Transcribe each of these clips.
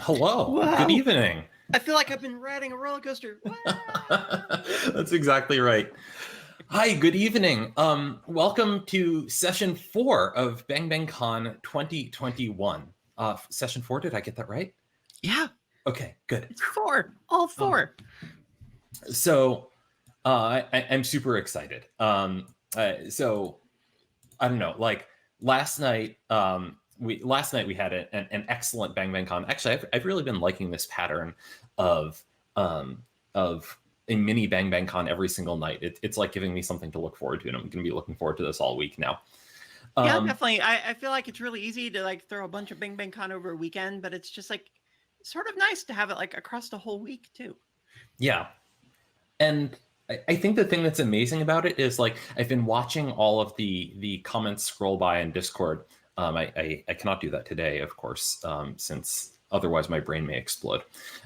Hello. Wow. Good evening. I feel like I've been riding a roller coaster. That's exactly right. Hi, good evening. Welcome to session 4 of Bang Bang Con 2021. Session 4, did I get that right? Yeah, Okay, good. it's 4. All 4. So I'm super excited. So I don't know, like last night, we had an excellent Bang Bang Con. Actually, I've really been liking this pattern of a mini Bang Bang Con every single night. It's like giving me something to look forward to, and I'm going to be looking forward to this all week now. Yeah, definitely. I feel like it's really easy to like throw a bunch of Bang Bang Con over a weekend, but it's just like sort of nice to have it like across the whole week too. Yeah, and I think the thing that's amazing about it is like I've been watching all of the comments scroll by in Discord. I cannot do that today, of course, since otherwise my brain may explode.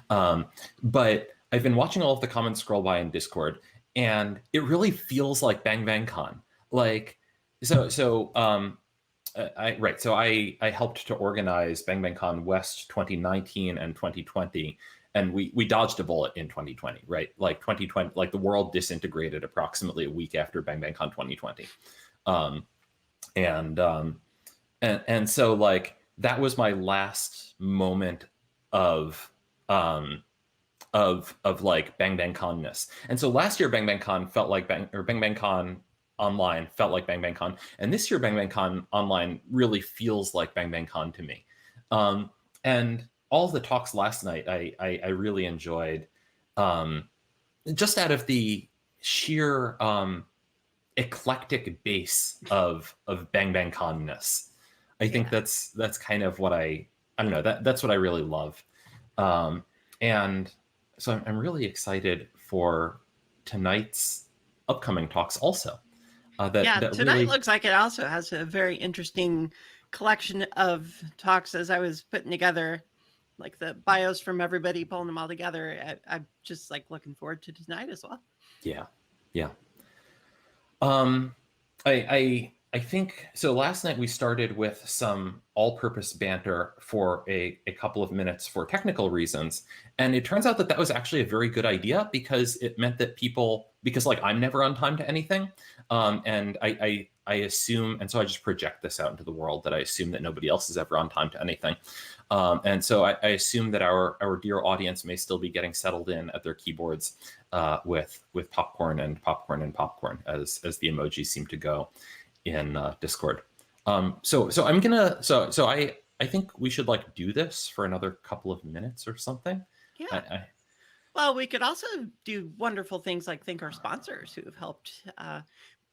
But I've been watching all of the comments scroll by in Discord, and it really feels like Bang Bang Con. Like, I helped to organize Bang Bang Con West 2019 and 2020, and we dodged a bullet in 2020, right? Like 2020, like the world disintegrated approximately a week after Bang Bang Con 2020, and so like that was my last moment of like Bang Bang Con-ness. And so last year Bang Bang Con felt like Bang Bang Con online felt like Bang Bang Con, and this year Bang Bang Con online really feels like Bang Bang Con to me. And all the talks last night I really enjoyed, just out of the sheer eclectic base of Bang Bang Con-ness. I think that's kind of what I don't know, that's what I really love. And so I'm really excited for tonight's upcoming talks also. Tonight really looks like it also has a very interesting collection of talks. As I was putting together like the bios from everybody, pulling them all together, I'm just like looking forward to tonight as well. Yeah. I think so. Last night we started with some all-purpose banter for a couple of minutes for technical reasons, and it turns out that was actually a very good idea, because it meant that because like I'm never on time to anything, and I assume, and so I just project this out into the world, that I assume that nobody else is ever on time to anything, and so I assume that our dear audience may still be getting settled in at their keyboards with popcorn and popcorn and popcorn, as the emojis seem to go in Discord. So I'm gonna so I think we should like do this for another couple of minutes or something. Yeah. Well, we could also do wonderful things like thank our sponsors who have helped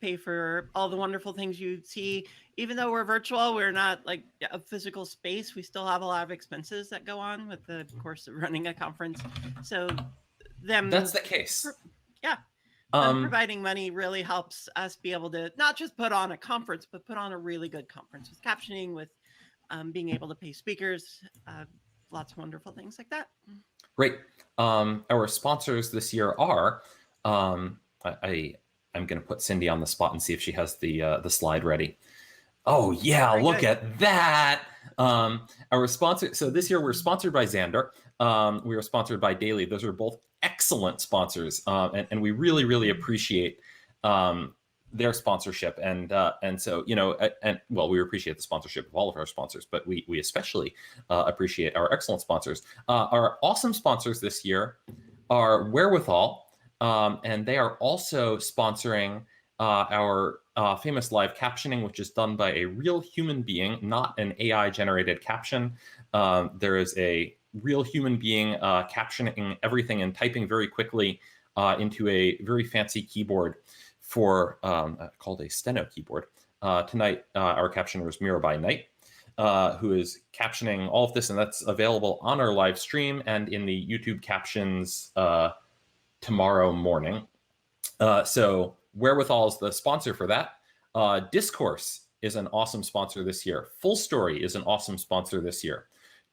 pay for all the wonderful things you see. Even though we're virtual, we're not like a physical space. We still have a lot of expenses that go on with the course of running a conference. So that's the case. Providing money really helps us be able to not just put on a conference, but put on a really good conference with captioning, with being able to pay speakers, lots of wonderful things like that. Great. Our sponsors this year are, I'm going to put Cindy on the spot and see if she has the slide ready. Oh yeah, very look good. At that. Our sponsor. So this year we're sponsored by Xander. We are sponsored by Daily. Those are both excellent sponsors, and we really, really appreciate their sponsorship. And so, you know, we appreciate the sponsorship of all of our sponsors, but we especially appreciate our excellent sponsors. Our awesome sponsors this year are Wherewithal, and they are also sponsoring our famous live captioning, which is done by a real human being, not an AI-generated caption. There is a real human being captioning everything and typing very quickly into a very fancy keyboard called a steno keyboard. Tonight, our captioner is Mirabai Knight, who is captioning all of this, and that's available on our live stream and in the YouTube captions tomorrow morning. So Wherewithal is the sponsor for that. Discourse is an awesome sponsor this year. Full Story is an awesome sponsor this year.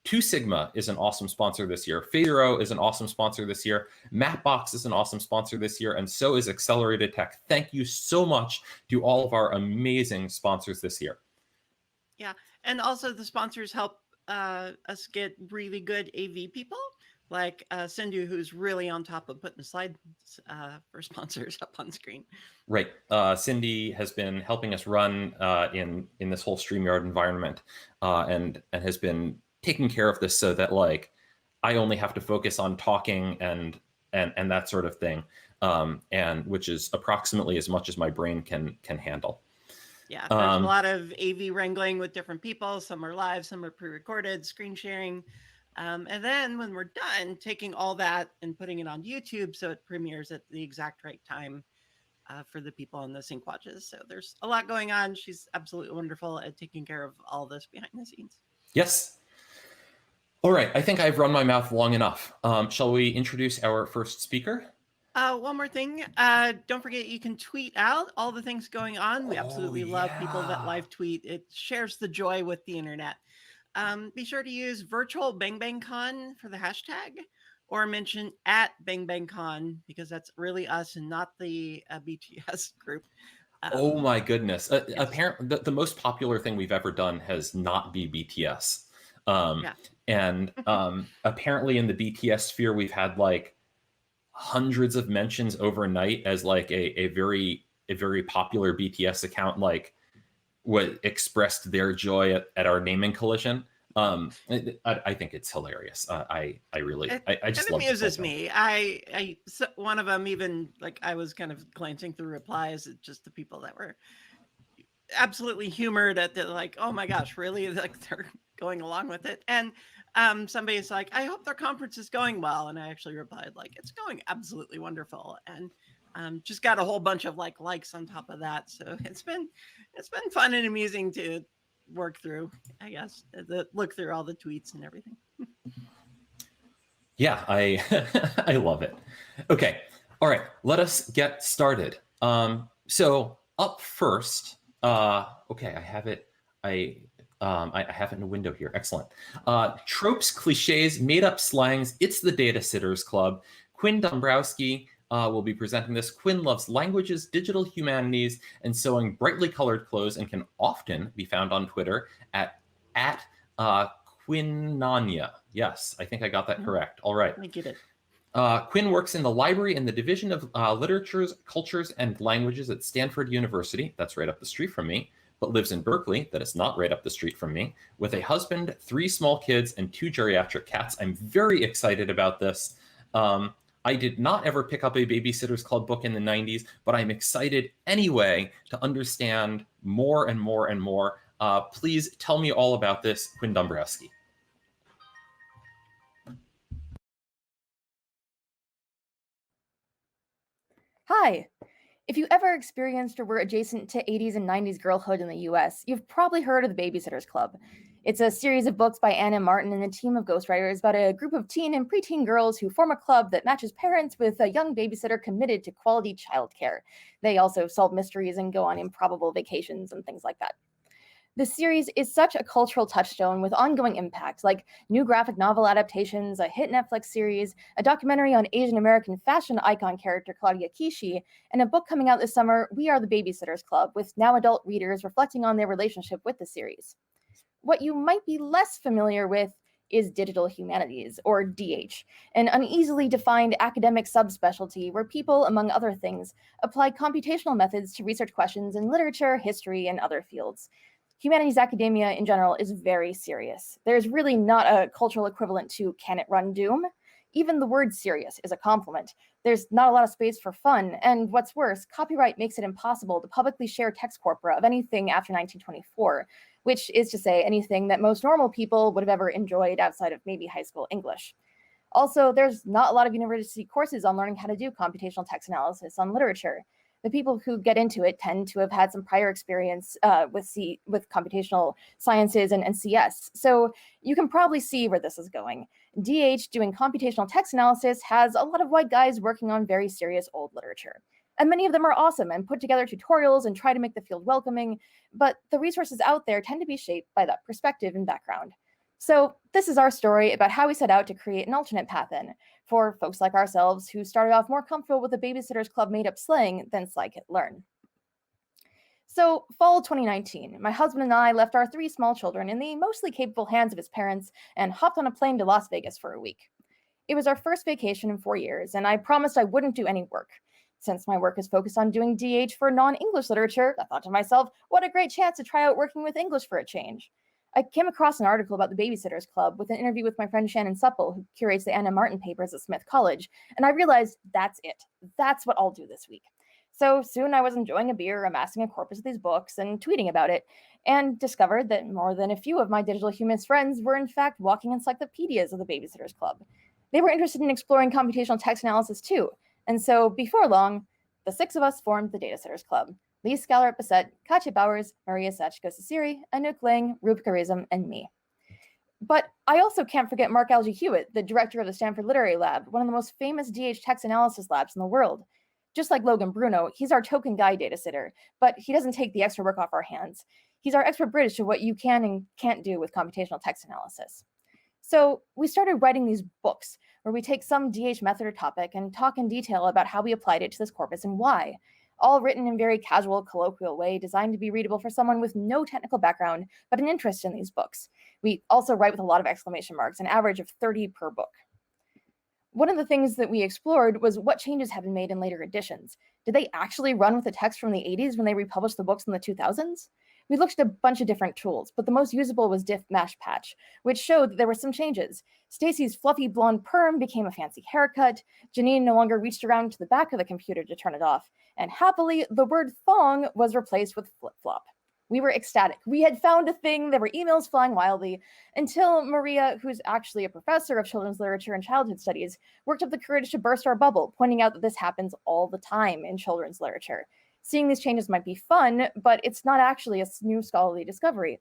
2 Sigma is an awesome sponsor this year. Phase Zero is an awesome sponsor this year. Mapbox is an awesome sponsor this year, and so is Accelerated Tech. Thank you so much to all of our amazing sponsors this year. Yeah, and also the sponsors help us get really good AV people like Cindy, who's really on top of putting the slides for sponsors up on screen. Right. Cindy has been helping us run in this whole StreamYard environment, and has been taking care of this so that like I only have to focus on talking and that sort of thing, and which is approximately as much as my brain can handle. Yeah, there's a lot of AV wrangling with different people. Some are live, some are pre-recorded, screen sharing. And then when we're done, taking all that and putting it on YouTube so it premieres at the exact right time for the people on the Syncwatches. So there's a lot going on. She's absolutely wonderful at taking care of all this behind the scenes. Yes. All right. I think I've run my mouth long enough. Shall we introduce our first speaker? One more thing. Don't forget, you can tweet out all the things going on. We absolutely love people that live tweet. It shares the joy with the internet. Be sure to use virtual Bang Bang Con for the hashtag, or mention at Bang Bang Con, because that's really us and not the BTS group. Oh my goodness. Yes. Apparently, the most popular thing we've ever done has not be BTS. And apparently in the BTS sphere, we've had like hundreds of mentions overnight as like a very popular BTS account like what expressed their joy at our naming collision. I think it's hilarious. I just love it. It amuses me. One of them, even like I was kind of glancing through replies at just the people that were absolutely humored at the like, oh my gosh, really? Like they're going along with it. And somebody's like, I hope their conference is going well. And I actually replied like, it's going absolutely wonderful. And just got a whole bunch of likes on top of that. So it's been fun and amusing to work through, I guess, look through all the tweets and everything. Yeah, I love it. Okay. All right, let us get started. So up first, okay, I have it. I have it in a window here. Excellent. Tropes, cliches, made-up slangs. It's the Data Sitters Club. Quinn Dombrowski will be presenting this. Quinn loves languages, digital humanities, and sewing brightly colored clothes, and can often be found on Twitter at Quinnania. Yes, I think I got that correct. All right. I get it. Quinn works in the library in the Division of Literatures, Cultures, and Languages at Stanford University. That's right up the street from me. But lives in Berkeley, that is not right up the street from me, with a husband, 3 small kids, and 2 geriatric cats. I'm very excited about this. I did not ever pick up a Babysitter's Club book in the 90s, but I'm excited anyway to understand more and more and more. Please tell me all about this, Quinn Dombrowski. Hi. If you ever experienced or were adjacent to 80s and 90s girlhood in the US, you've probably heard of the Babysitter's Club. It's a series of books by Anna Martin and a team of ghostwriters about a group of teen and preteen girls who form a club that matches parents with a young babysitter committed to quality childcare. They also solve mysteries and go on improbable vacations and things like that. The series is such a cultural touchstone with ongoing impact, like new graphic novel adaptations, a hit Netflix series, a documentary on Asian American fashion icon character Claudia Kishi, and a book coming out this summer, We Are the Babysitters Club, with now adult readers reflecting on their relationship with the series. What you might be less familiar with is digital humanities, or DH, an uneasily defined academic subspecialty where people, among other things, apply computational methods to research questions in literature, history, and other fields. Humanities academia in general is very serious. There's really not a cultural equivalent to can it run Doom? Even the word serious is a compliment. There's not a lot of space for fun, and what's worse, copyright makes it impossible to publicly share text corpora of anything after 1924, which is to say anything that most normal people would have ever enjoyed outside of maybe high school English. Also, there's not a lot of university courses on learning how to do computational text analysis on literature. The people who get into it tend to have had some prior experience with computational sciences and CS. So you can probably see where this is going. DH doing computational text analysis has a lot of white guys working on very serious old literature. And many of them are awesome and put together tutorials and try to make the field welcoming, but the resources out there tend to be shaped by that perspective and background. So this is our story about how we set out to create an alternate path in for folks like ourselves who started off more comfortable with the Babysitter's Club made-up slang than scikit-learn. So, fall 2019, my husband and I left our 3 small children in the mostly capable hands of his parents and hopped on a plane to Las Vegas for a week. It was our first vacation in 4 years, and I promised I wouldn't do any work. Since my work is focused on doing DH for non-English literature, I thought to myself, what a great chance to try out working with English for a change. I came across an article about the Babysitters Club with an interview with my friend Shannon Supple, who curates the Anna Martin papers at Smith College, and I realized that's it. That's what I'll do this week. So soon I was enjoying a beer, amassing a corpus of these books, and tweeting about it, and discovered that more than a few of my digital humanist friends were in fact walking encyclopedias of the Babysitters Club. They were interested in exploring computational text analysis too, and so before long, the 6 of us formed the Datasitters Club. Lee Scalar-Bissett, Katja Bowers, Maria Sachko-Ciceri, Anouk Lang, Rupika Rizum, and me. But I also can't forget Mark Algie Hewitt, the director of the Stanford Literary Lab, one of the most famous DH text analysis labs in the world. Just like Logan Bruno, he's our token guy data sitter, but he doesn't take the extra work off our hands. He's our expert bridge to what you can and can't do with computational text analysis. So we started writing these books where we take some DH method or topic and talk in detail about how we applied it to this corpus and why, all written in very casual, colloquial way designed to be readable for someone with no technical background but an interest in these books. We also write with a lot of exclamation marks, an average of 30 per book. One of the things that we explored was what changes have been made in later editions. Did they actually run with the text from the 80s when they republished the books in the 2000s? We looked at a bunch of different tools, but the most usable was Diff Mash Patch, which showed that there were some changes. Stacy's fluffy blonde perm became a fancy haircut, Janine no longer reached around to the back of the computer to turn it off, and happily, the word thong was replaced with flip-flop. We were ecstatic. We had found a thing. There were emails flying wildly until Maria, who's actually a professor of children's literature and childhood studies, worked up the courage to burst our bubble, pointing out that this happens all the time in children's literature. Seeing these changes might be fun, but it's not actually a new scholarly discovery.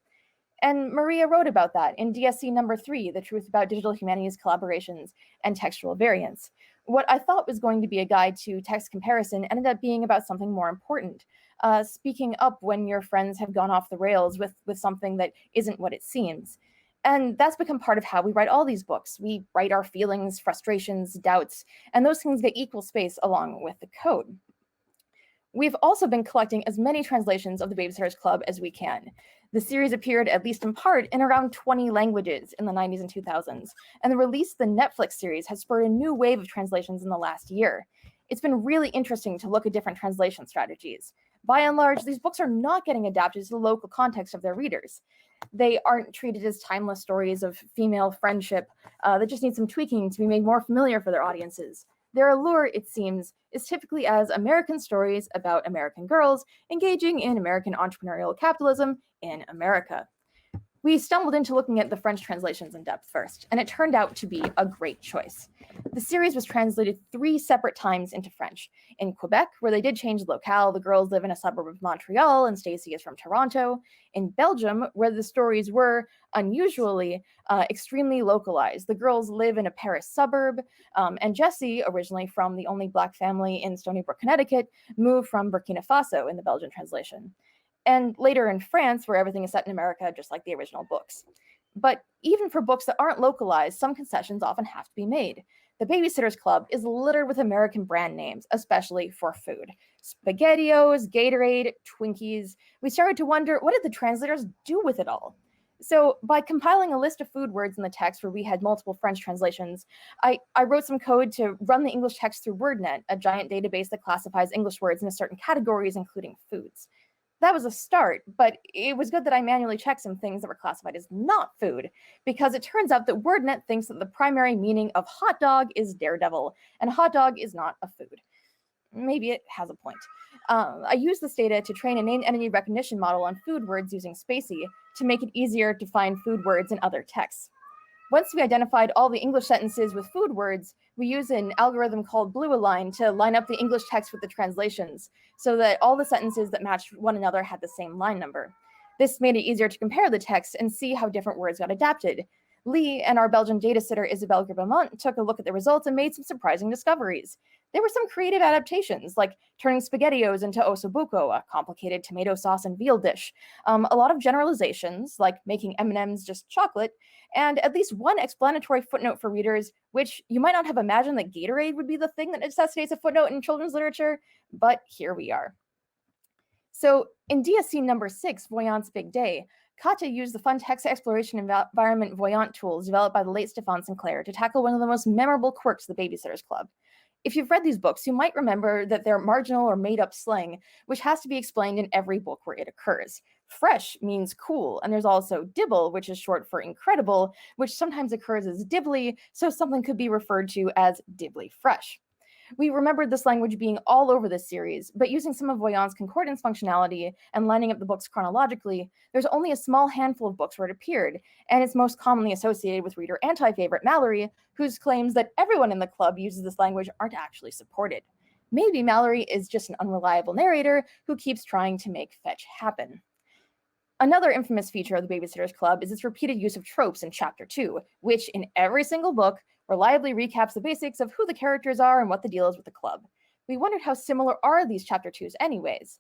And Maria wrote about that in DSC number 3, The Truth About Digital Humanities Collaborations and Textual Variants. What I thought was going to be a guide to text comparison ended up being about something more important. Speaking up when your friends have gone off the rails with something that isn't what it seems. And that's become part of how we write all these books. We write our feelings, frustrations, doubts, and those things get equal space along with the code. We've also been collecting as many translations of the Babysitters Club as we can. The series appeared, at least in part, in around 20 languages in the 90s and 2000s, and the release of the Netflix series has spurred a new wave of translations in the last year. It's been really interesting to look at different translation strategies. By and large, these books are not getting adapted to the local context of their readers. They aren't treated as timeless stories of female friendship that just need some tweaking to be made more familiar for their audiences. Their allure, it seems, is typically as American stories about American girls engaging in American entrepreneurial capitalism in America. We stumbled into looking at the French translations in depth first, and it turned out to be a great choice. The series was translated 3 separate times into French. In Quebec, where they did change the locale, the girls live in a suburb of Montreal and Stacy is from Toronto. In Belgium, where the stories were unusually extremely localized, the girls live in a Paris suburb, and Jessie, originally from the only Black family in Stony Brook, Connecticut, moved from Burkina Faso in the Belgian translation. And later in France, where everything is set in America, just like the original books. But even for books that aren't localized, some concessions often have to be made. The Babysitters Club is littered with American brand names, especially for food. SpaghettiOs, Gatorade, Twinkies. We started to wonder, what did the translators do with it all? So by compiling a list of food words in the text where we had multiple French translations, I wrote some code to run the English text through WordNet, a giant database that classifies English words into certain categories, including foods. That was a start, but it was good that I manually checked some things that were classified as not food, because it turns out that WordNet thinks that the primary meaning of hot dog is daredevil, and hot dog is not a food. Maybe it has a point. I used this data to train a named entity recognition model on food words using Spacy to make it easier to find food words in other texts. Once we identified all the English sentences with food words, we use an algorithm called Blue Align to line up the English text with the translations, so that all the sentences that matched one another had the same line number. This made it easier to compare the text and see how different words got adapted. Lee and our Belgian data sitter Isabelle Gribamont took a look at the results and made some surprising discoveries. There were some creative adaptations, like turning SpaghettiOs into ossobuco, a complicated tomato sauce and veal dish. A lot of generalizations, like making M&Ms just chocolate, and at least one explanatory footnote for readers, which you might not have imagined that Gatorade would be the thing that necessitates a footnote in children's literature, but here we are. So in DSC number 6, Voyant's Big Day, Katya used the fun text exploration environment Voyant tools developed by the late Stefan Sinclair to tackle one of the most memorable quirks of the Babysitters Club. If you've read these books, you might remember that they're marginal or made-up slang, which has to be explained in every book where it occurs. Fresh means cool, and there's also dibble, which is short for incredible, which sometimes occurs as dibbly, so something could be referred to as dibbly fresh. We remembered this language being all over this series, but using some of Voyant's concordance functionality and lining up the books chronologically, there's only a small handful of books where it appeared, and it's most commonly associated with reader anti-favorite Mallory, whose claims that everyone in the club uses this language aren't actually supported. Maybe Mallory is just an unreliable narrator who keeps trying to make fetch happen. Another infamous feature of the Babysitters Club is its repeated use of tropes in Chapter 2, which, in every single book, reliably recaps the basics of who the characters are and what the deal is with the club. We wondered how similar are these Chapter 2s anyways.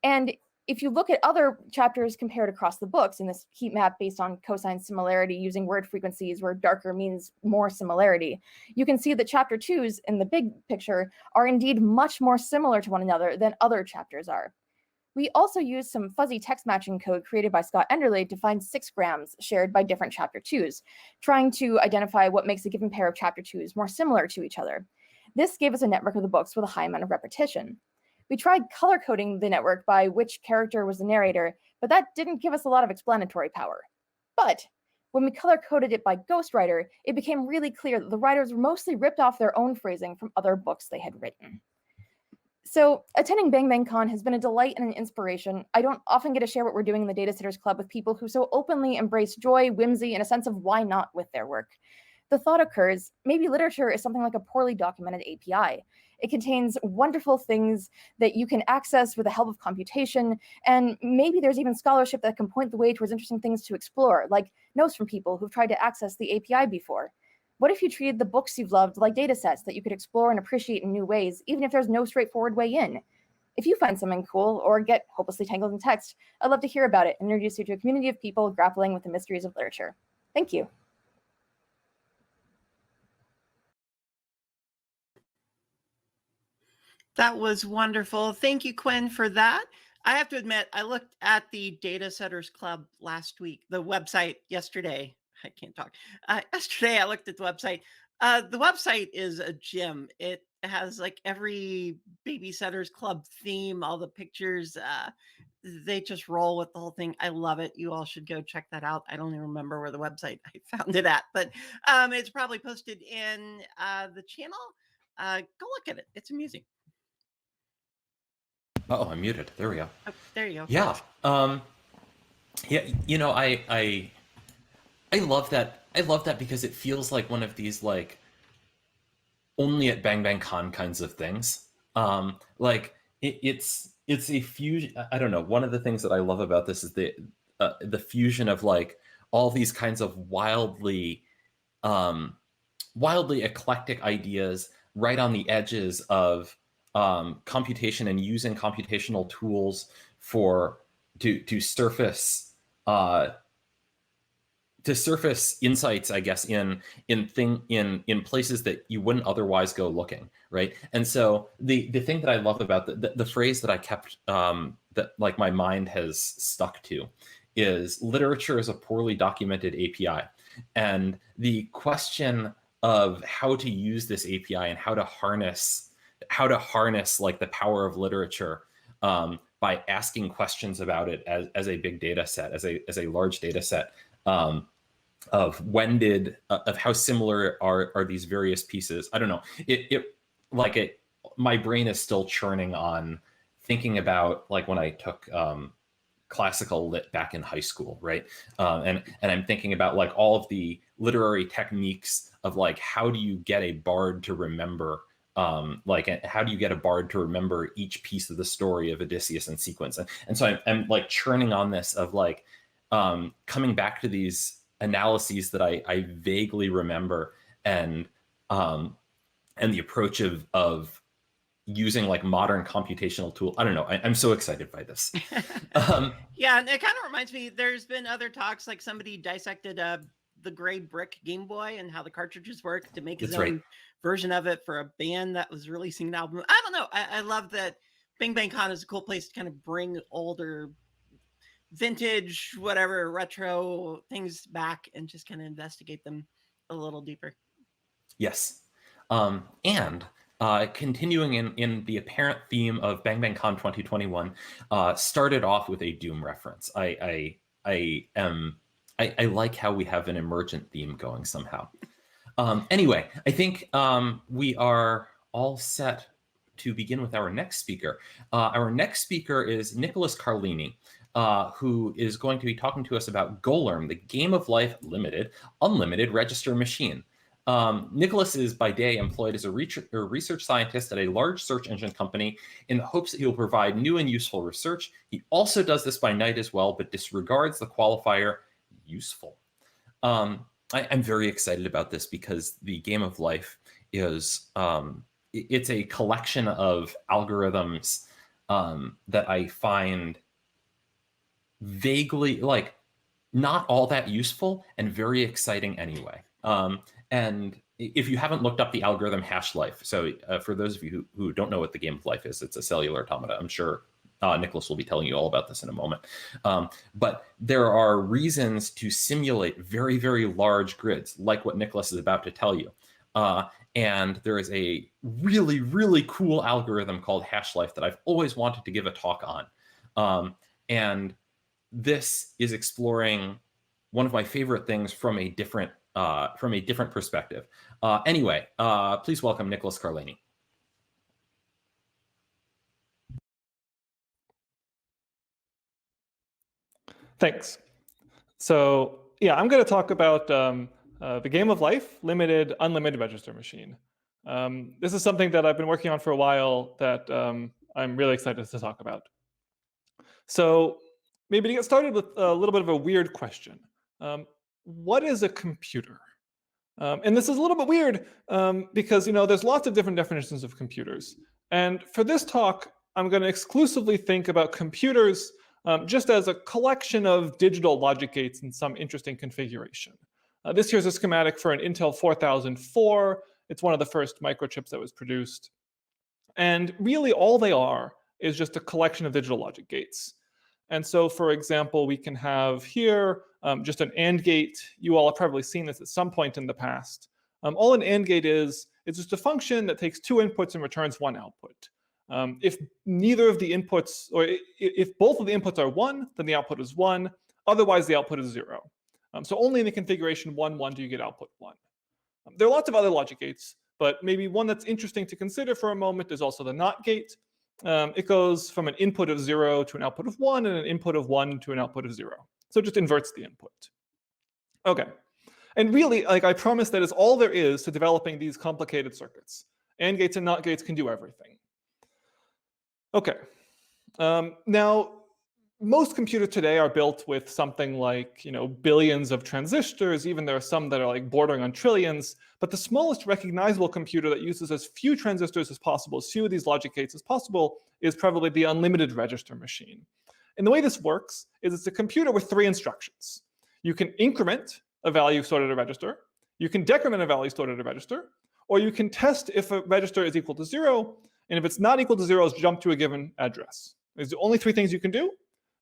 And if you look at other chapters compared across the books in this heat map based on cosine similarity using word frequencies where darker means more similarity, you can see that Chapter 2s in the big picture are indeed much more similar to one another than other chapters are. We also used some fuzzy text matching code created by Scott Enderle to find 6 grams shared by different Chapter 2s, trying to identify what makes a given pair of Chapter 2s more similar to each other. This gave us a network of the books with a high amount of repetition. We tried color coding the network by which character was the narrator, but that didn't give us a lot of explanatory power. But when we color coded it by ghostwriter, it became really clear that the writers mostly ripped off their own phrasing from other books they had written. So attending Bang Bang Con has been a delight and an inspiration. I don't often get to share what we're doing in the Data Sitters Club with people who so openly embrace joy, whimsy, and a sense of why not with their work. The thought occurs, maybe literature is something like a poorly documented API. It contains wonderful things that you can access with the help of computation, and maybe there's even scholarship that can point the way towards interesting things to explore, like notes from people who've tried to access the API before. What if you treated the books you've loved like data sets that you could explore and appreciate in new ways, even if there's no straightforward way in? If you find something cool or get hopelessly tangled in text, I'd love to hear about it and introduce you to a community of people grappling with the mysteries of literature. Thank you. That was wonderful. Thank you, Quinn, for that. I have to admit, I looked at the Data Setters Club last week, the website yesterday. I can't talk. Yesterday, I looked at the website. The website is a gem. It has like every Babysitters Club theme, all the pictures. They just roll with the whole thing. I love it. You all should go check that out. I don't even remember where the website I found it at, but it's probably posted in the channel. Go look at it. It's amusing. Oh, I'm muted. There we go. Oh, there you go. Yeah. Yeah. You know, I love that. I love that because it feels like one of these like only at Bang Bang Con kinds of things. Like it's a fusion. I don't know. One of the things that I love about this is the fusion of like all these kinds of wildly eclectic ideas right on the edges of computation and using computational tools to surface insights, I guess, in places that you wouldn't otherwise go looking, right? And so the thing that I love about the phrase that I kept that like my mind has stuck to is literature is a poorly documented API, and the question of how to use this API and how to harness like the power of literature by asking questions about it as a big data set, as a large data set, of how similar are these various pieces. I don't know. My brain is still churning on thinking about like when I took classical lit back in high school, right? And I'm thinking about like all of the literary techniques of like how do you get a bard to remember how do you get a bard to remember each piece of the story of Odysseus and sequence? And so I'm like churning on this of like coming back to these analyses that I vaguely remember, and the approach of using like modern computational tool. I don't know. I'm so excited by this. Yeah, and it kind of reminds me, there's been other talks, like somebody dissected the gray brick Game Boy and how the cartridges work to make his own version of it for a band that was releasing an album. I don't know. I love that Bing Bang Con is a cool place to kind of bring older vintage, whatever, retro things back and just kind of investigate them a little deeper. Yes. And continuing in the apparent theme of Bang Bang Con 2021, started off with a Doom reference. I like how we have an emergent theme going somehow. Anyway, I think we are all set to begin with our next speaker. Our next speaker is Nicholas Carlini, who is going to be talking to us about Golem, the Game of Life Limited, Unlimited Register Machine. Nicholas is by day employed as a research scientist at a large search engine company in the hopes that he will provide new and useful research. He also does this by night as well, but disregards the qualifier useful. I'm very excited about this because the Game of Life is it's a collection of algorithms that I find vaguely like not all that useful and very exciting anyway. And if you haven't looked up the algorithm hash life, so for those of you who don't know what the Game of Life is, it's a cellular automata. I'm sure Nicholas will be telling you all about this in a moment. But there are reasons to simulate very, very large grids, like what Nicholas is about to tell you. And there is a really, really cool algorithm called hash life that I've always wanted to give a talk on. And this is exploring one of my favorite things from a different perspective. Anyway, please welcome Nicholas Carlini. Thanks. So yeah, I'm going to talk about the Game of Life Limited Unlimited Register Machine. This is something that I've been working on for a while that I'm really excited to talk about. So maybe to get started with a little bit of a weird question. What is a computer? And this is a little bit weird because there's lots of different definitions of computers. And for this talk, I'm going to exclusively think about computers just as a collection of digital logic gates in some interesting configuration. This here's a schematic for an Intel 4004. It's one of the first microchips that was produced. And really all they are is just a collection of digital logic gates. And so, for example, we can have here just an AND gate. You all have probably seen this at some point in the past. All an AND gate is just a function that takes two inputs and returns one output. If neither of the inputs, or if both of the inputs are 1, then the output is 1. Otherwise, the output is 0. So only in the configuration 1, 1 do you get output 1. There are lots of other logic gates, but maybe one that's interesting to consider for a moment is also the NOT gate. It goes from an input of 0 to an output of 1 and an input of 1 to an output of 0. So it just inverts the input. Okay. And really, I promise that is all there is to developing these complicated circuits. AND gates and NOT gates can do everything. Okay. Now, most computers today are built with something like, billions of transistors. Even there are some that are like bordering on trillions. But the smallest recognizable computer that uses as few transistors as possible, as few of these logic gates as possible, is probably the unlimited register machine. And the way this works is it's a computer with 3 instructions. You can increment a value stored at a register. You can decrement a value stored at a register. Or you can test if a register is equal to 0. And if it's not equal to 0, jump to a given address. There's the only 3 things you can do.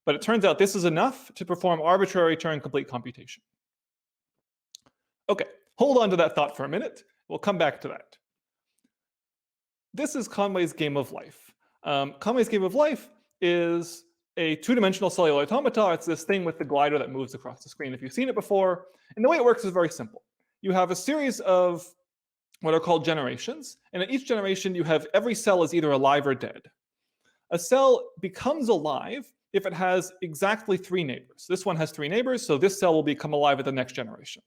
But it turns out this is enough to perform arbitrary Turing-complete computation. Okay, hold on to that thought for a minute. We'll come back to that. This is Conway's Game of Life. Conway's Game of Life is a 2-dimensional cellular automata. It's this thing with the glider that moves across the screen if you've seen it before. And the way it works is very simple. You have a series of what are called generations. And at each generation, you have every cell is either alive or dead. A cell becomes alive if it has exactly 3 neighbors. This one has 3 neighbors, so this cell will become alive at the next generation.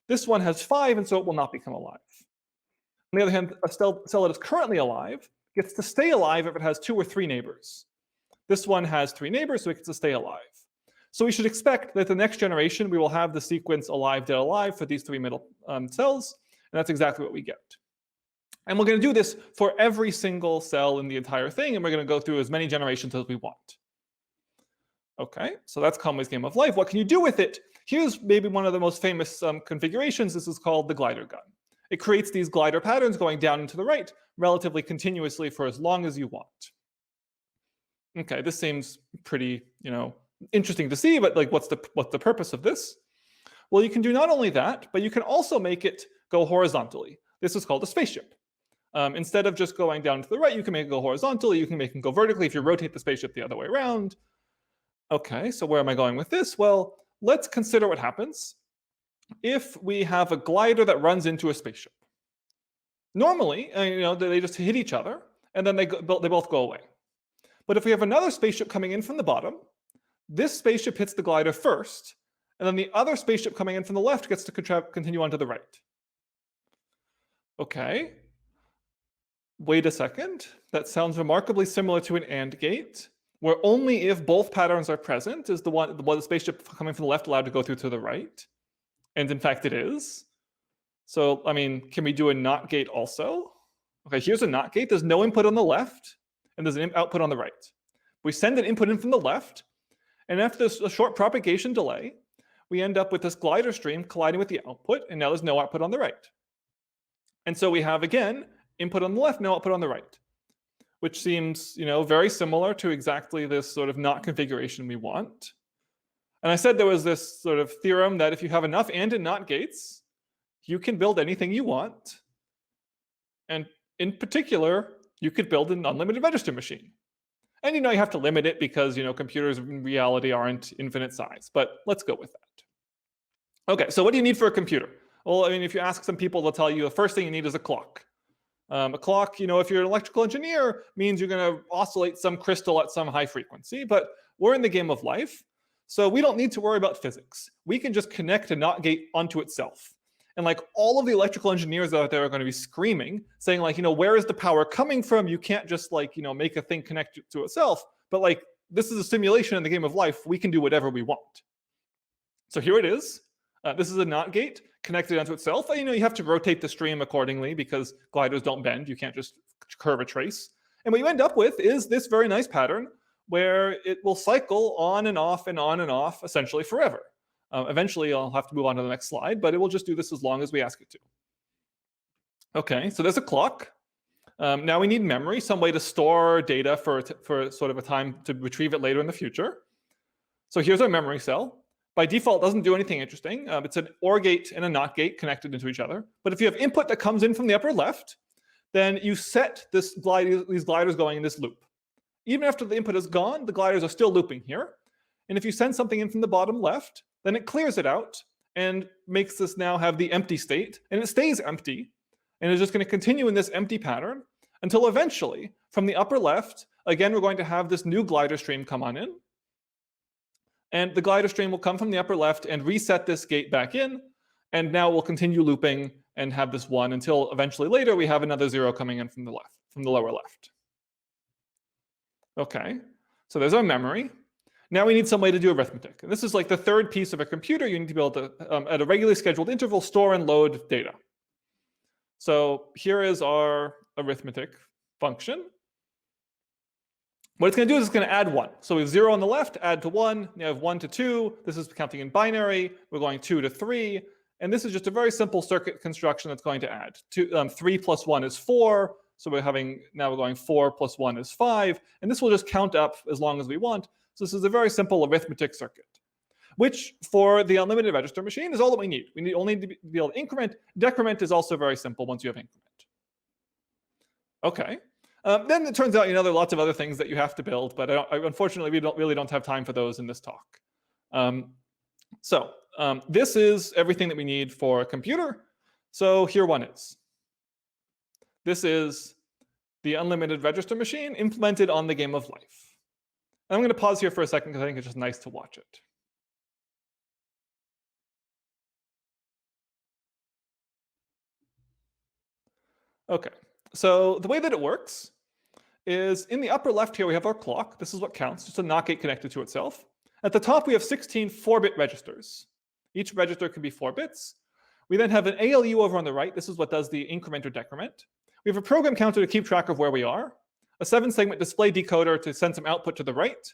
This one has 5, and so it will not become alive. On the other hand, a cell that is currently alive gets to stay alive if it has 2 or 3 neighbors. This one has 3 neighbors, so it gets to stay alive. So we should expect that the next generation, we will have the sequence alive, dead, alive for these 3 middle cells, and that's exactly what we get. And we're going to do this for every single cell in the entire thing, and we're going to go through as many generations as we want. Okay, so that's Conway's Game of Life. What can you do with it? Here's maybe one of the most famous configurations. This is called the glider gun. It creates these glider patterns going down and to the right relatively continuously for as long as you want. Okay, this seems pretty, interesting to see, but like, what's the purpose of this? Well, you can do not only that, but you can also make it go horizontally. This is called a spaceship. Instead of just going down to the right, you can make it go horizontally. You can make it go vertically if you rotate the spaceship the other way around. Okay, so where am I going with this? Well, let's consider what happens if we have a glider that runs into a spaceship. Normally, they just hit each other, and then they both go away. But if we have another spaceship coming in from the bottom, this spaceship hits the glider first, and then the other spaceship coming in from the left gets to continue on to the right. Okay. Wait a second. That sounds remarkably similar to an AND gate, where only if both patterns are present is the spaceship coming from the left allowed to go through to the right. And in fact, it is. So, I mean, can we do a NOT gate also? Okay, here's a NOT gate. There's no input on the left, and there's an output on the right. We send an input in from the left, and after a short propagation delay, we end up with this glider stream colliding with the output, and now there's no output on the right. And so we have, again, input on the left, no output on the right, which seems, very similar to exactly this sort of NOT configuration we want. And I said there was this sort of theorem that if you have enough AND and NOT gates, you can build anything you want. And in particular, you could build an unlimited register machine. And you have to limit it because, computers in reality aren't infinite size, but let's go with that. Okay, so what do you need for a computer? Well, I mean, if you ask some people, they'll tell you the first thing you need is a clock. A clock, if you're an electrical engineer, means you're going to oscillate some crystal at some high frequency, but we're in the game of life, so we don't need to worry about physics. We can just connect a NOT gate onto itself. And like all of the electrical engineers out there are going to be screaming, saying like, where is the power coming from? You can't just like, make a thing connect to itself. But like, this is a simulation in the game of life. We can do whatever we want. So here it is. This is a NOT gate connected onto itself. You have to rotate the stream accordingly because gliders don't bend. You can't just curve a trace. And what you end up with is this very nice pattern where it will cycle on and off and on and off essentially forever. Eventually, I'll have to move on to the next slide, but it will just do this as long as we ask it to. Okay, so there's a clock. Now we need memory, some way to store data for sort of a time to retrieve it later in the future. So here's our memory cell. By default, it doesn't do anything interesting. It's an OR gate and a NOT gate connected into each other. But if you have input that comes in from the upper left, then you set these gliders going in this loop. Even after the input is gone, the gliders are still looping here. And if you send something in from the bottom left, then it clears it out and makes this now have the empty state, and it stays empty, and it's just going to continue in this empty pattern until eventually, from the upper left, again, we're going to have this new glider stream come on in, and the glider stream will come from the upper left and reset this gate back in, and now we'll continue looping and have this 1 until eventually later we have another 0 coming in from the left, from the lower left. Okay, so there's our memory. Now we need some way to do arithmetic. And this is like the third piece of a computer. You need to be able to, at a regularly scheduled interval, store and load data. So here is our arithmetic function. What it's going to do is it's going to add 1. So we have 0 on the left, add to 1. You have 1 to 2. This is counting in binary. We're going 2 to 3. And this is just a very simple circuit construction that's going to add. 3 plus 1 is 4. So we're going 4 plus 1 is 5. And this will just count up as long as we want. So this is a very simple arithmetic circuit, which for the unlimited register machine is all that we need. We need only to be able to increment. Decrement is also very simple once you have increment. Okay. Then it turns out, there are lots of other things that you have to build, but unfortunately, we don't have time for those in this talk. This is everything that we need for a computer. So here one is. This is the unlimited register machine implemented on the game of life. I'm going to pause here for a second because I think it's just nice to watch it. Okay, so the way that it works is in the upper left here, we have our clock. This is what counts, just a NOT gate connected to itself. At the top, we have 16 4-bit registers. Each register can be 4 bits. We then have an ALU over on the right. This is what does the increment or decrement. We have a program counter to keep track of where we are. A 7-segment display decoder to send some output to the right.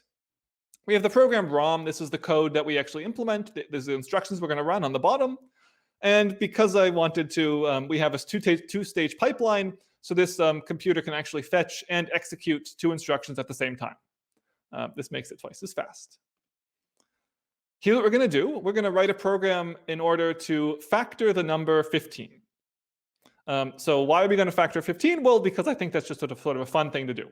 We have the program ROM. This is the code that we actually implement. There's the instructions we're going to run on the bottom. And because I wanted to, we have a two-stage pipeline. So this computer can actually fetch and execute 2 instructions at the same time. This makes it twice as fast. Here's what we're going to do. We're going to write a program in order to factor the number 15. So why are we going to factor 15? Well, because I think that's just sort of a fun thing to do.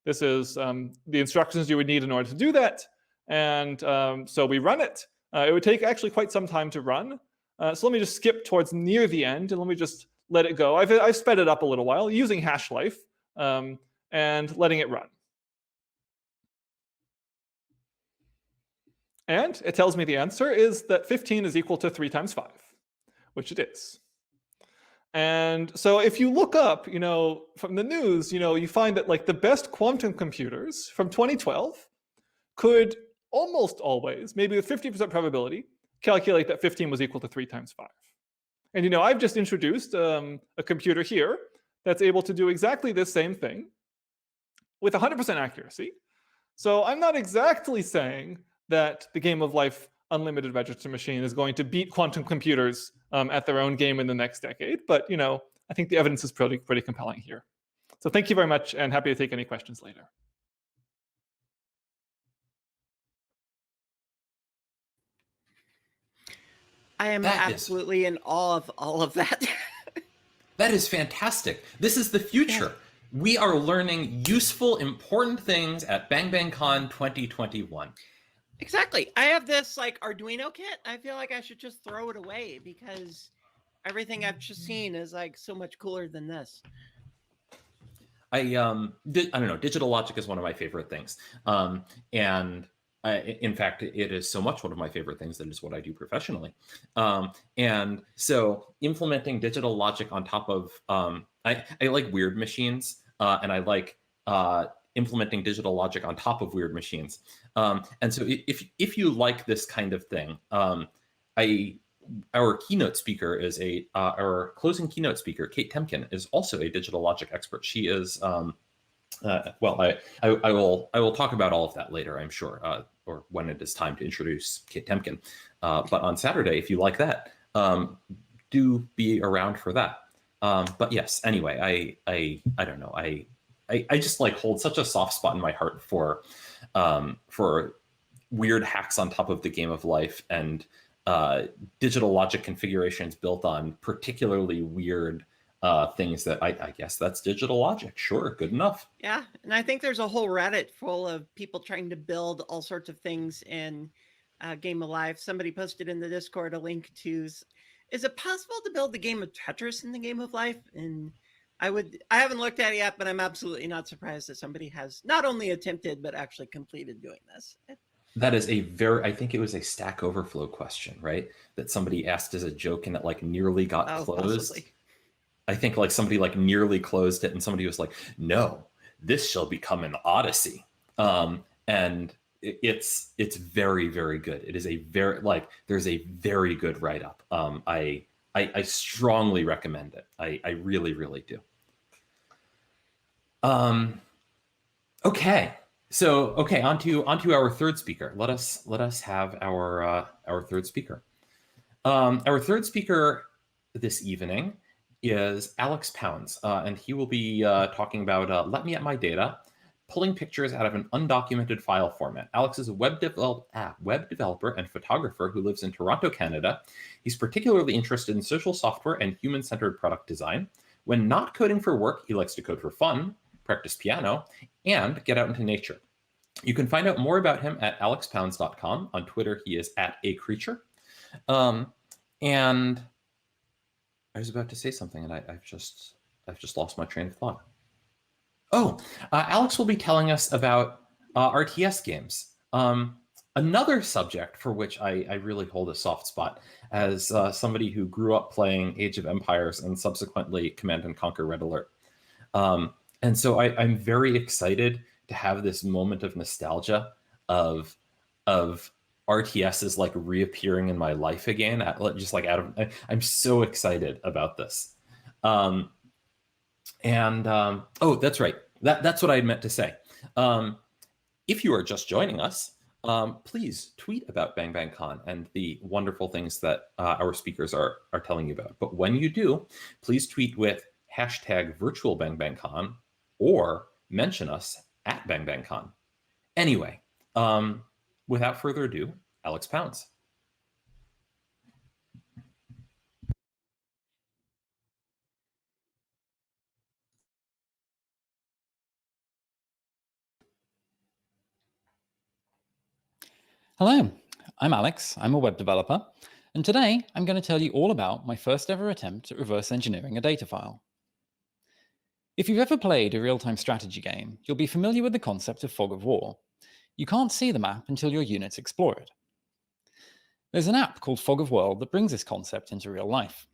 This is the instructions you would need in order to do that. And so we run it. It would take actually quite some time to run. So let me just skip towards near the end, and let me just let it go. I've sped it up a little while using hash life and letting it run. And it tells me the answer is that 15 is equal to 3 times 5, which it is. And so if you look up, from the news, you find that like the best quantum computers from 2012 could almost always, maybe with 50% probability, calculate that 15 was equal to 3 times 5. And I've just introduced a computer here that's able to do exactly this same thing with 100% accuracy. So I'm not exactly saying that the game of life unlimited register machine is going to beat quantum computers at their own game in the next decade, but I think the evidence is pretty compelling here. So thank you very much, and happy to take any questions later. I am absolutely in awe of all of that. That is fantastic. This is the future. Yeah. We are learning useful, important things at Bang Bang Con 2021. Exactly. I have this Arduino kit. I feel like I should just throw it away because everything I've just seen is so much cooler than this. I don't know. Digital logic is one of my favorite things. In fact, it is so much one of my favorite things that is what I do professionally. And so implementing digital logic on top of, I like weird machines, and I like implementing digital logic on top of weird machines. And so if you like this kind of thing, our keynote speaker is our closing keynote speaker, Kate Temkin, is also a digital logic expert. She is, well, I will talk about all of that later, I'm sure, or when it is time to introduce Kate Temkin. But on Saturday, if you like that, do be around for that. But yes, anyway, I don't know. I just hold such a soft spot in my heart for weird hacks on top of the game of life and digital logic configurations built on particularly weird things that I guess that's digital logic. Sure, good enough. Yeah, and I think there's a whole Reddit full of people trying to build all sorts of things in Game of Life. Somebody posted in the Discord a link to, is it possible to build the game of Tetris in the Game of Life? And I haven't looked at it yet, but I'm absolutely not surprised that somebody has not only attempted, but actually completed doing this. That is I think it was a Stack Overflow question, right? That somebody asked as a joke and it nearly got closed. Possibly. I think somebody nearly closed it and somebody was like, no, this shall become an Odyssey. And it's very, very good. It is a very, there's a very good write-up. I strongly recommend it. I really, really do. Okay. So, onto our third speaker. Let us have our third speaker. Our third speaker this evening is Alex Pounds, and he will be talking about Let Me At My Data, pulling pictures out of an undocumented file format. Alex is a web developer and photographer who lives in Toronto, Canada. He's particularly interested in social software and human-centered product design. When not coding for work, he likes to code for fun, practice piano, and get out into nature. You can find out more about him at alexpounds.com. On Twitter, he is @acreature. And I was about to say something, and I've just lost my train of thought. Oh, Alex will be telling us about RTS games. Another subject for which I really hold a soft spot as somebody who grew up playing Age of Empires and subsequently Command and Conquer Red Alert. And so I'm very excited to have this moment of nostalgia of RTSs reappearing in my life again, I'm so excited about this. Oh, that's right. That's what I meant to say. If you are just joining us, please tweet about Bang Bang Con and the wonderful things that our speakers are telling you about. But when you do, please tweet with #VirtualBangBangCon or mention us at Bang Bang Con. Anyway, without further ado, Alex Pounds. Hello, I'm Alex, I'm a web developer, and today I'm going to tell you all about my first ever attempt at reverse engineering a data file. If you've ever played a real-time strategy game, you'll be familiar with the concept of fog of war. You can't see the map until your units explore it. There's an app called Fog of World that brings this concept into real life.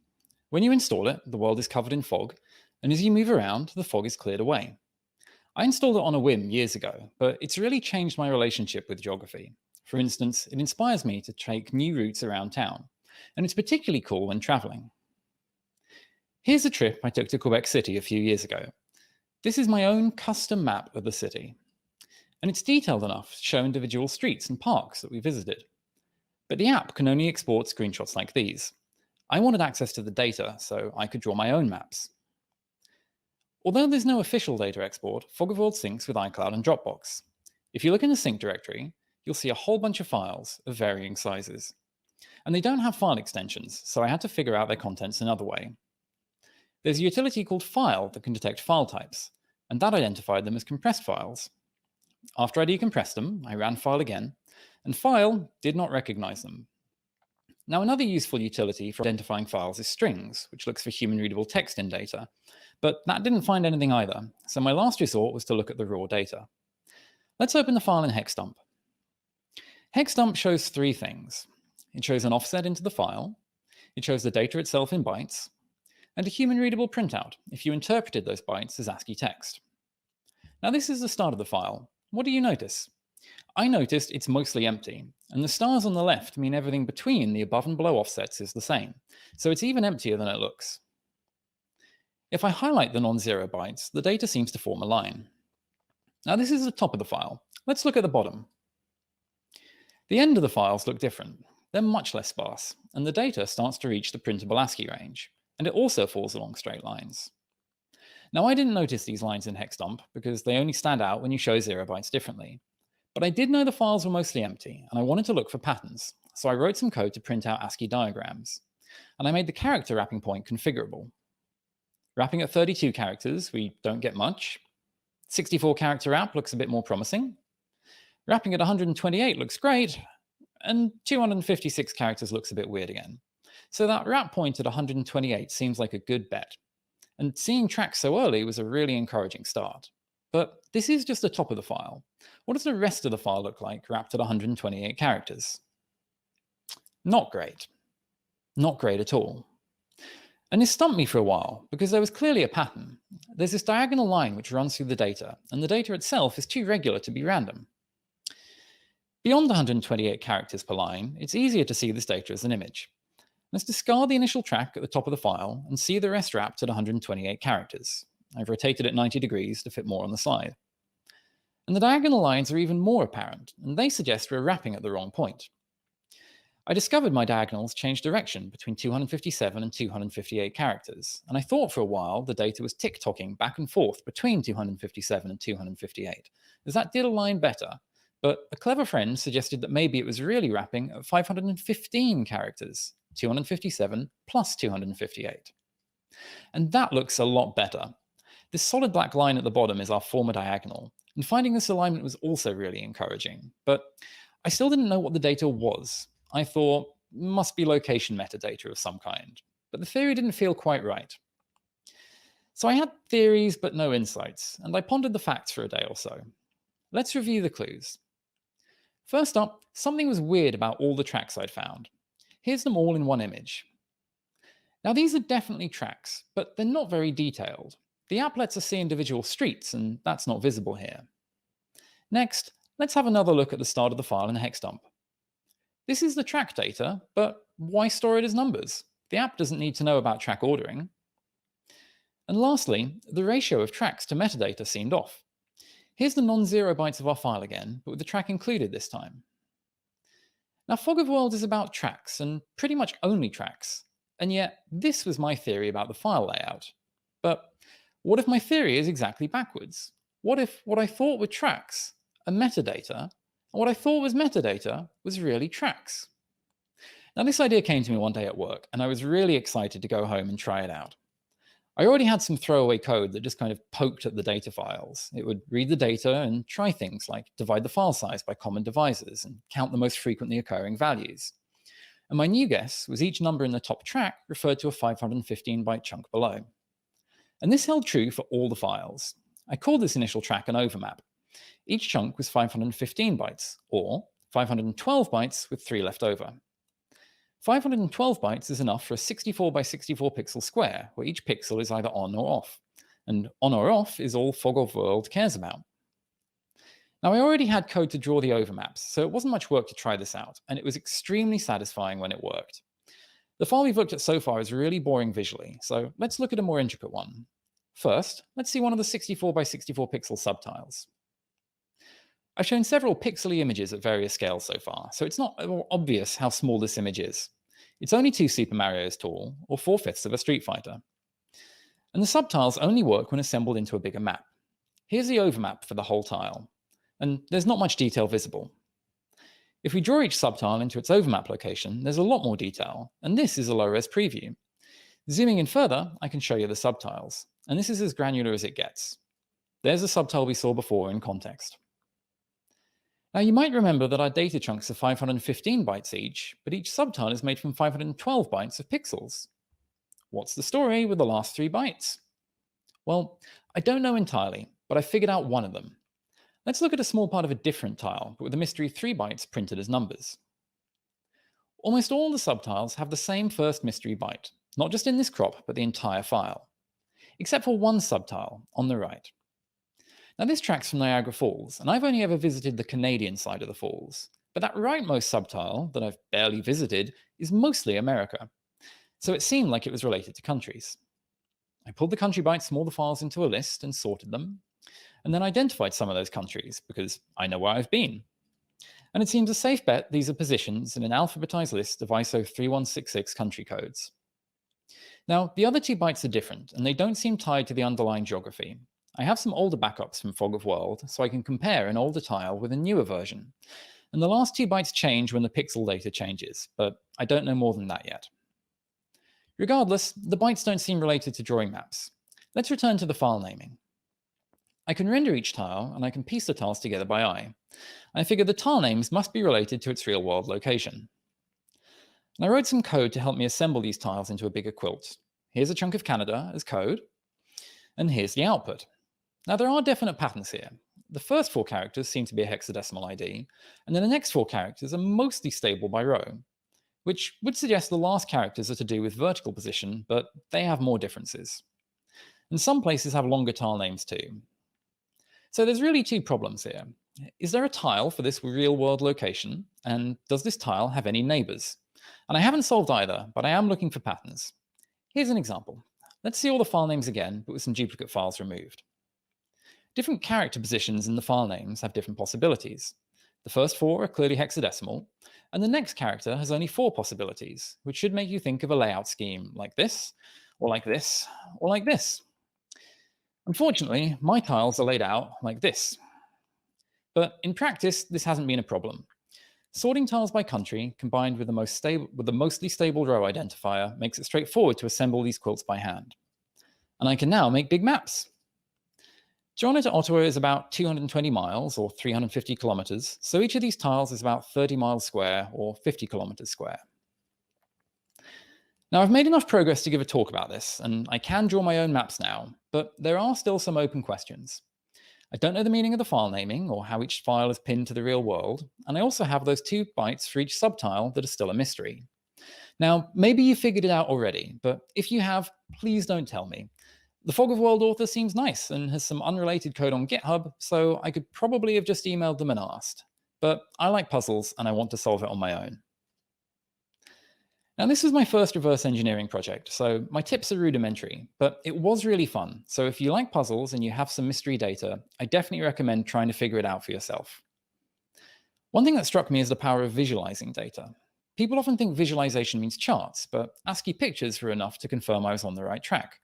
When you install it, the world is covered in fog, and as you move around, the fog is cleared away. I installed it on a whim years ago, but it's really changed my relationship with geography. For instance, it inspires me to take new routes around town, and it's particularly cool when traveling. Here's a trip I took to Quebec City a few years ago. This is my own custom map of the city, and it's detailed enough to show individual streets and parks that we visited. But the app can only export screenshots like these. I wanted access to the data so I could draw my own maps. Although there's no official data export, Fog of World syncs with iCloud and Dropbox. If you look in the sync directory, you'll see a whole bunch of files of varying sizes. And they don't have file extensions, so I had to figure out their contents another way. There's a utility called File that can detect file types, and that identified them as compressed files. After I decompressed them, I ran File again, and File did not recognize them. Now, another useful utility for identifying files is Strings, which looks for human-readable text in data, but that didn't find anything either, so my last resort was to look at the raw data. Let's open the file in Hexdump. Hexdump shows three things. It shows an offset into the file, it shows the data itself in bytes, and a human-readable printout if you interpreted those bytes as ASCII text. Now this is the start of the file. What do you notice? I noticed it's mostly empty, and the stars on the left mean everything between the above and below offsets is the same, so it's even emptier than it looks. If I highlight the non-zero bytes, the data seems to form a line. Now this is the top of the file. Let's look at the bottom. The end of the files look different. They're much less sparse, and the data starts to reach the printable ASCII range, and it also falls along straight lines. Now I didn't notice these lines in Hexdump because they only stand out when you show 0 bytes differently. But I did know the files were mostly empty, and I wanted to look for patterns, so I wrote some code to print out ASCII diagrams, and I made the character wrapping point configurable. Wrapping at 32 characters, we don't get much. 64 character wrap looks a bit more promising. Wrapping at 128 looks great, and 256 characters looks a bit weird again. So that wrap point at 128 seems like a good bet. And seeing tracks so early was a really encouraging start. But this is just the top of the file. What does the rest of the file look like wrapped at 128 characters? Not great. Not great at all. And this stumped me for a while, because there was clearly a pattern. There's this diagonal line which runs through the data, and the data itself is too regular to be random. Beyond 128 characters per line, it's easier to see this data as an image. Let's discard the initial track at the top of the file and see the rest wrapped at 128 characters. I've rotated it 90 degrees to fit more on the slide. And the diagonal lines are even more apparent, and they suggest we're wrapping at the wrong point. I discovered my diagonals change direction between 257 and 258 characters, and I thought for a while the data was tick-tocking back and forth between 257 and 258, as that did align better, but a clever friend suggested that maybe it was really wrapping at 515 characters, 257 plus 258. And that looks a lot better. This solid black line at the bottom is our former diagonal, and finding this alignment was also really encouraging, but I still didn't know what the data was. I thought, must be location metadata of some kind, but the theory didn't feel quite right. So I had theories but no insights, and I pondered the facts for a day or so. Let's review the clues. First up, something was weird about all the tracks I'd found. Here's them all in one image. Now these are definitely tracks, but they're not very detailed. The app lets us see individual streets, and that's not visible here. Next, let's have another look at the start of the file in Hexdump. This is the track data, but why store it as numbers? The app doesn't need to know about track ordering. And lastly, the ratio of tracks to metadata seemed off. Here's the non-zero bytes of our file again, but with the track included this time. Now, Fog of World is about tracks, and pretty much only tracks, and yet this was my theory about the file layout. But what if my theory is exactly backwards? What if what I thought were tracks a metadata, and what I thought was metadata was really tracks. Now, this idea came to me one day at work, and I was really excited to go home and try it out. I already had some throwaway code that just kind of poked at the data files. It would read the data and try things like divide the file size by common divisors and count the most frequently occurring values. And my new guess was each number in the top track referred to a 515-byte chunk below. And this held true for all the files. I called this initial track an overmap. Each chunk was 515 bytes, or 512 bytes with 3 left over. 512 bytes is enough for a 64 by 64 pixel square, where each pixel is either on or off. And on or off is all Fog of World cares about. Now, I already had code to draw the overmaps, so it wasn't much work to try this out, and it was extremely satisfying when it worked. The file we've looked at so far is really boring visually, so let's look at a more intricate one. First, let's see one of the 64 by 64 pixel subtiles. I've shown several pixely images at various scales so far, so it's not obvious how small this image is. It's only 2 Super Marios tall, or 4/5 of a Street Fighter. And the subtiles only work when assembled into a bigger map. Here's the overmap for the whole tile, and there's not much detail visible. If we draw each subtile into its overmap location, there's a lot more detail, and this is a low-res preview. Zooming in further, I can show you the subtiles, and this is as granular as it gets. There's a subtile we saw before in context. Now, you might remember that our data chunks are 515 bytes each, but each subtile is made from 512 bytes of pixels. What's the story with the last 3 bytes? Well, I don't know entirely, but I figured out one of them. Let's look at a small part of a different tile, but with the mystery 3 bytes printed as numbers. Almost all the subtiles have the same first mystery byte, not just in this crop, but the entire file, except for one subtile on the right. Now, this track's from Niagara Falls, and I've only ever visited the Canadian side of the falls, but that rightmost subtile, that I've barely visited, is mostly America, so it seemed like it was related to countries. I pulled the country bytes from all the files into a list and sorted them, and then identified some of those countries, because I know where I've been. And it seems a safe bet these are positions in an alphabetized list of ISO 3166 country codes. Now, the other 2 bytes are different, and they don't seem tied to the underlying geography. I have some older backups from Fog of World, so I can compare an older tile with a newer version. And the last 2 bytes change when the pixel data changes, but I don't know more than that yet. Regardless, the bytes don't seem related to drawing maps. Let's return to the file naming. I can render each tile, and I can piece the tiles together by eye. I figured the tile names must be related to its real-world location. And I wrote some code to help me assemble these tiles into a bigger quilt. Here's a chunk of Canada as code, and here's the output. Now, there are definite patterns here. The first 4 characters seem to be a hexadecimal ID, and then the next 4 characters are mostly stable by row, which would suggest the last characters are to do with vertical position, but they have more differences. And some places have longer tile names too. So there's really 2 problems here. Is there a tile for this real-world location, and does this tile have any neighbors? And I haven't solved either, but I am looking for patterns. Here's an example. Let's see all the file names again, but with some duplicate files removed. Different character positions in the file names have different possibilities. The first 4 are clearly hexadecimal, and the next character has only 4 possibilities, which should make you think of a layout scheme like this, or like this, or like this. Unfortunately, my tiles are laid out like this. But in practice, this hasn't been a problem. Sorting tiles by country, combined with the mostly stable row identifier, makes it straightforward to assemble these quilts by hand. And I can now make big maps. Toronto to Ottawa is about 220 miles, or 350 kilometers, so each of these tiles is about 30 miles square, or 50 kilometers square. Now, I've made enough progress to give a talk about this, and I can draw my own maps now, but there are still some open questions. I don't know the meaning of the file naming, or how each file is pinned to the real world, and I also have those 2 bytes for each subtile that are still a mystery. Now, maybe you figured it out already, but if you have, please don't tell me. The Fog of World author seems nice and has some unrelated code on GitHub, so I could probably have just emailed them and asked. But I like puzzles, and I want to solve it on my own. Now, this was my first reverse engineering project, so my tips are rudimentary, but it was really fun. So if you like puzzles and you have some mystery data, I definitely recommend trying to figure it out for yourself. One thing that struck me is the power of visualizing data. People often think visualization means charts, but ASCII pictures were enough to confirm I was on the right track.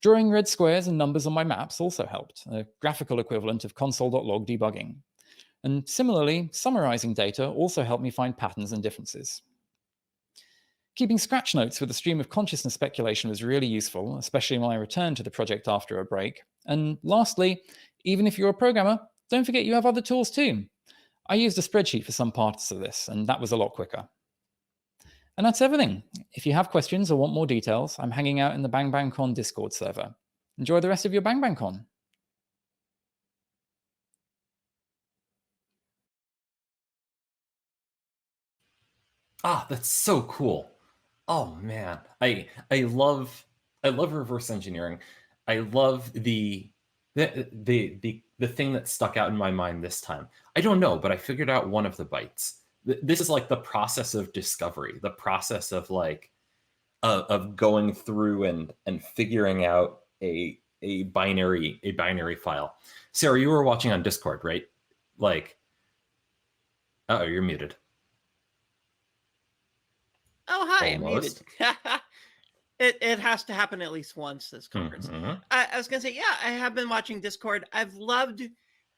Drawing red squares and numbers on my maps also helped, a graphical equivalent of console.log debugging. And similarly, summarizing data also helped me find patterns and differences. Keeping scratch notes with a stream of consciousness speculation was really useful, especially when I returned to the project after a break. And lastly, even if you're a programmer, don't forget you have other tools too. I used a spreadsheet for some parts of this, and that was a lot quicker. And that's everything. If you have questions or want more details, I'm hanging out in the Bang Bang Con Discord server. Enjoy the rest of your Bang Bang Con. Ah, that's so cool. Oh man, I love reverse engineering. I love the thing that stuck out in my mind this time. I don't know, but I figured out one of the bytes. This is like the process of discovery, the process of like of going through and figuring out a binary file. Sarah, you were watching on Discord, right? Like, oh, you're muted. Oh, hi, I'm Almost. muted. It has to happen at least once this conference. Mhm. I was gonna say, yeah, I have been watching Discord. I've loved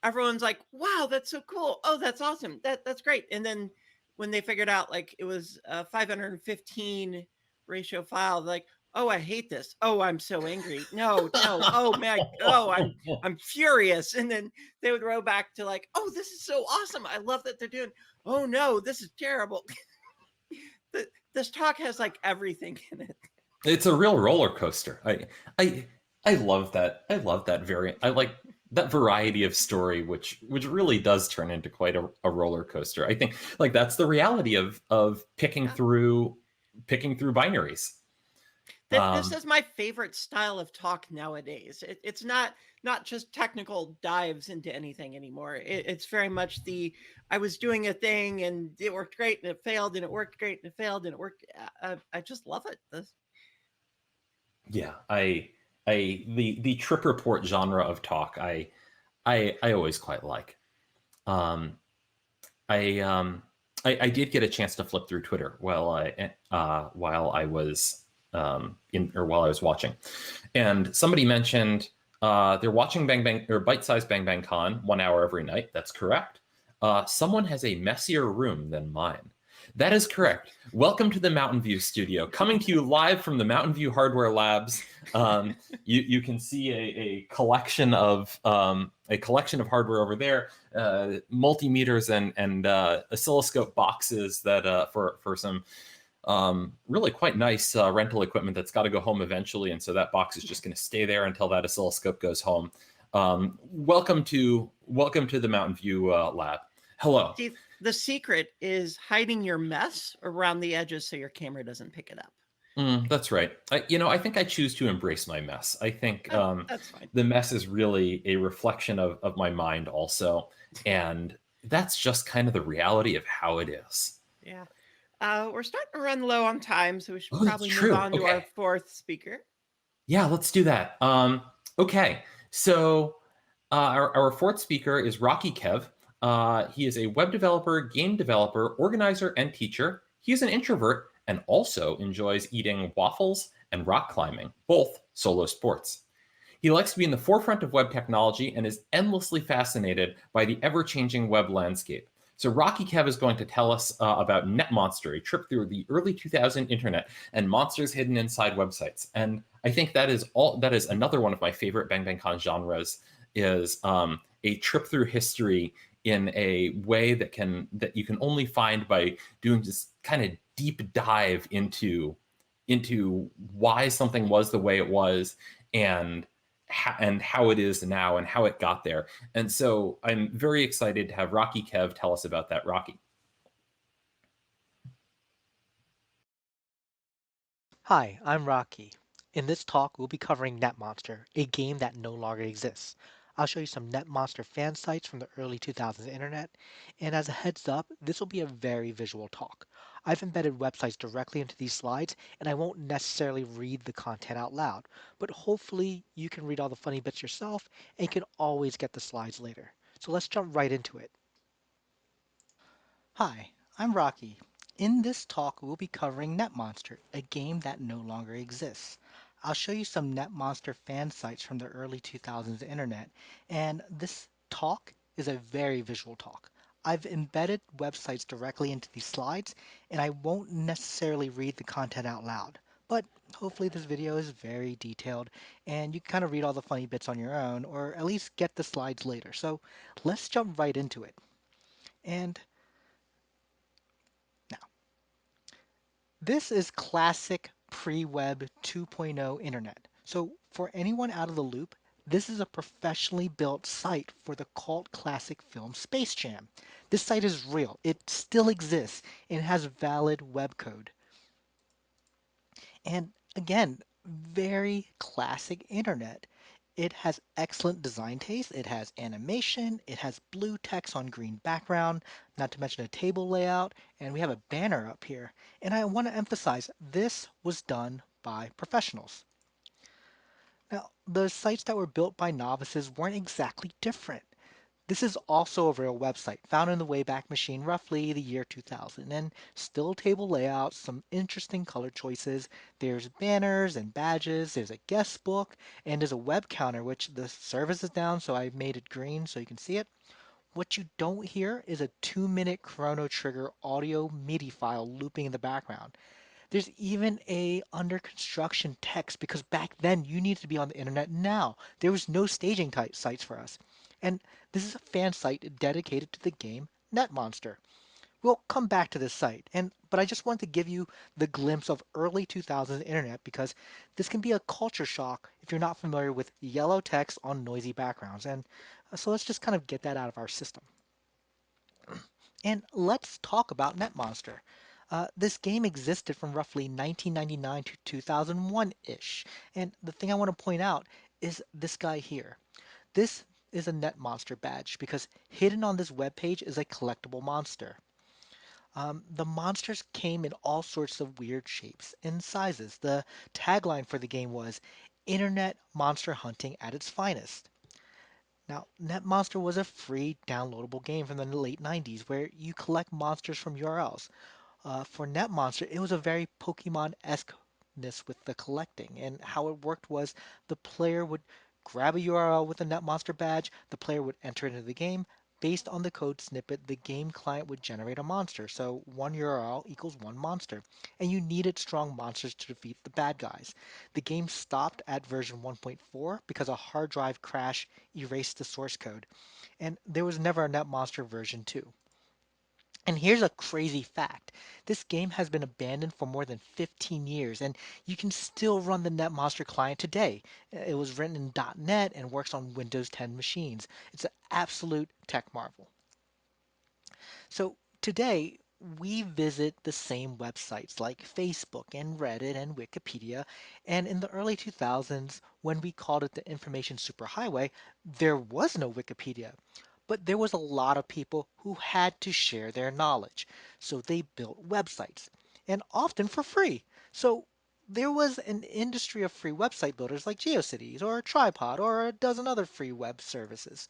everyone's like, wow, that's so cool. Oh, that's awesome. That's great. And then when they figured out like it was a 515 ratio file, like, oh, I hate this. Oh, I'm so angry. No. Oh man. Oh, I'm furious. And then they would roll back to like, oh, this is so awesome. I love that they're doing. Oh no, this is terrible. This talk has like everything in it. It's a real roller coaster. I love that. I love that variant. I like that variety of story, which really does turn into quite a roller coaster. I think like that's the reality of picking through binaries. This is my favorite style of talk nowadays. It's not just technical dives into anything anymore. It's very much I was doing a thing and it worked great and it failed and it worked great and it failed and it worked. I just love it. Yeah, the trip report genre of talk I always quite like. Um, I did get a chance to flip through Twitter while I was while I was watching, and somebody mentioned they're watching Bang Bang or Bite Size Bang Bang Con 1 hour every night. That's correct. Someone has a messier room than mine. That is correct. Welcome to the Mountain View studio, coming to you live from the Mountain View Hardware Labs. You can see a collection of hardware over there, multimeters and oscilloscope boxes that for some really quite nice rental equipment that's got to go home eventually, and so that box is just going to stay there until that oscilloscope goes home. Welcome to the Mountain View lab. Hello. See, the secret is hiding your mess around the edges so your camera doesn't pick it up. That's right. I think I choose to embrace my mess. I think that's fine. The mess is really a reflection of my mind also. And that's just kind of the reality of how it is. Yeah. We're starting to run low on time, so we should Oh, that's probably true. move on to Okay. our fourth speaker. Yeah, let's do that. Okay. So our fourth speaker is Rocky Kev. He is a web developer, game developer, organizer, and teacher. He's an introvert and also enjoys eating waffles and rock climbing, both solo sports. He likes to be in the forefront of web technology and is endlessly fascinated by the ever-changing web landscape. So Rocky Kev is going to tell us about NetMonster, a trip through the early 2000 internet and monsters hidden inside websites. And I think that is another one of my favorite Bang Bang Con genres, is a trip through history in a way that you can only find by doing just kind of deep dive into why something was the way it was and how it is now and how it got there. And so I'm very excited to have Rocky Kev tell us about that. Rocky. Hi, I'm Rocky. In this talk, we'll be covering NetMonster, a game that no longer exists. I'll show you some NetMonster fan sites from the early 2000s internet, and as a heads up, this will be a very visual talk. I've embedded websites directly into these slides, and I won't necessarily read the content out loud, but hopefully you can read all the funny bits yourself, and you can always get the slides later. So let's jump right into it. Hi, I'm Rocky. In this talk, we'll be covering NetMonster, a game that no longer exists. I'll show you some NetMonster fan sites from the early 2000s internet, and this talk is a very visual talk. I've embedded websites directly into these slides, and I won't necessarily read the content out loud. But hopefully this video is very detailed, and you can kind of read all the funny bits on your own, or at least get the slides later. So let's jump right into it. And now, this is classic pre-web 2.0 internet. So for anyone out of the loop, this is a professionally built site for the cult classic film Space Jam. This site is real. It still exists and has valid web code. And again, very classic internet. It has excellent design taste. It has animation. It has blue text on green background, not to mention a table layout. And we have a banner up here. And I want to emphasize this was done by professionals. Now, the sites that were built by novices weren't exactly different. This is also a real website found in the Wayback Machine roughly the year 2000 and still table layouts, some interesting color choices. There's banners and badges, there's a guest book, and there's a web counter which the service is down so I made it green so you can see it. What you don't hear is a 2-minute Chrono Trigger audio MIDI file looping in the background. There's even a under construction text because back then you needed to be on the internet now. There was no staging type sites for us. And this is a fan site dedicated to the game NetMonster. We'll come back to this site, but I just wanted to give you the glimpse of early 2000s internet because this can be a culture shock if you're not familiar with yellow text on noisy backgrounds. And so let's just kind of get that out of our system. And let's talk about NetMonster. This game existed from roughly 1999 to 2001-ish. And the thing I want to point out is this guy here. This is a NetMonster badge because hidden on this web page is a collectible monster. The monsters came in all sorts of weird shapes and sizes. The tagline for the game was Internet Monster Hunting at its finest. Now, NetMonster was a free downloadable game from the late 90s where you collect monsters from URLs. For NetMonster, it was a very Pokemon-esque-ness with the collecting. And how it worked was the player would grab a URL with a NetMonster badge, the player would enter it into the game. Based on the code snippet, the game client would generate a monster. So one URL equals one monster. And you needed strong monsters to defeat the bad guys. The game stopped at version 1.4 because a hard drive crash erased the source code. And there was never a NetMonster version 2. And here's a crazy fact. This game has been abandoned for more than 15 years, and you can still run the NetMonster client today. It was written in .NET and works on Windows 10 machines. It's an absolute tech marvel. So today, we visit the same websites like Facebook and Reddit and Wikipedia. And in the early 2000s, when we called it the information superhighway, there was no Wikipedia. But there was a lot of people who had to share their knowledge. So they built websites, and often for free. So there was an industry of free website builders like GeoCities or Tripod or a dozen other free web services.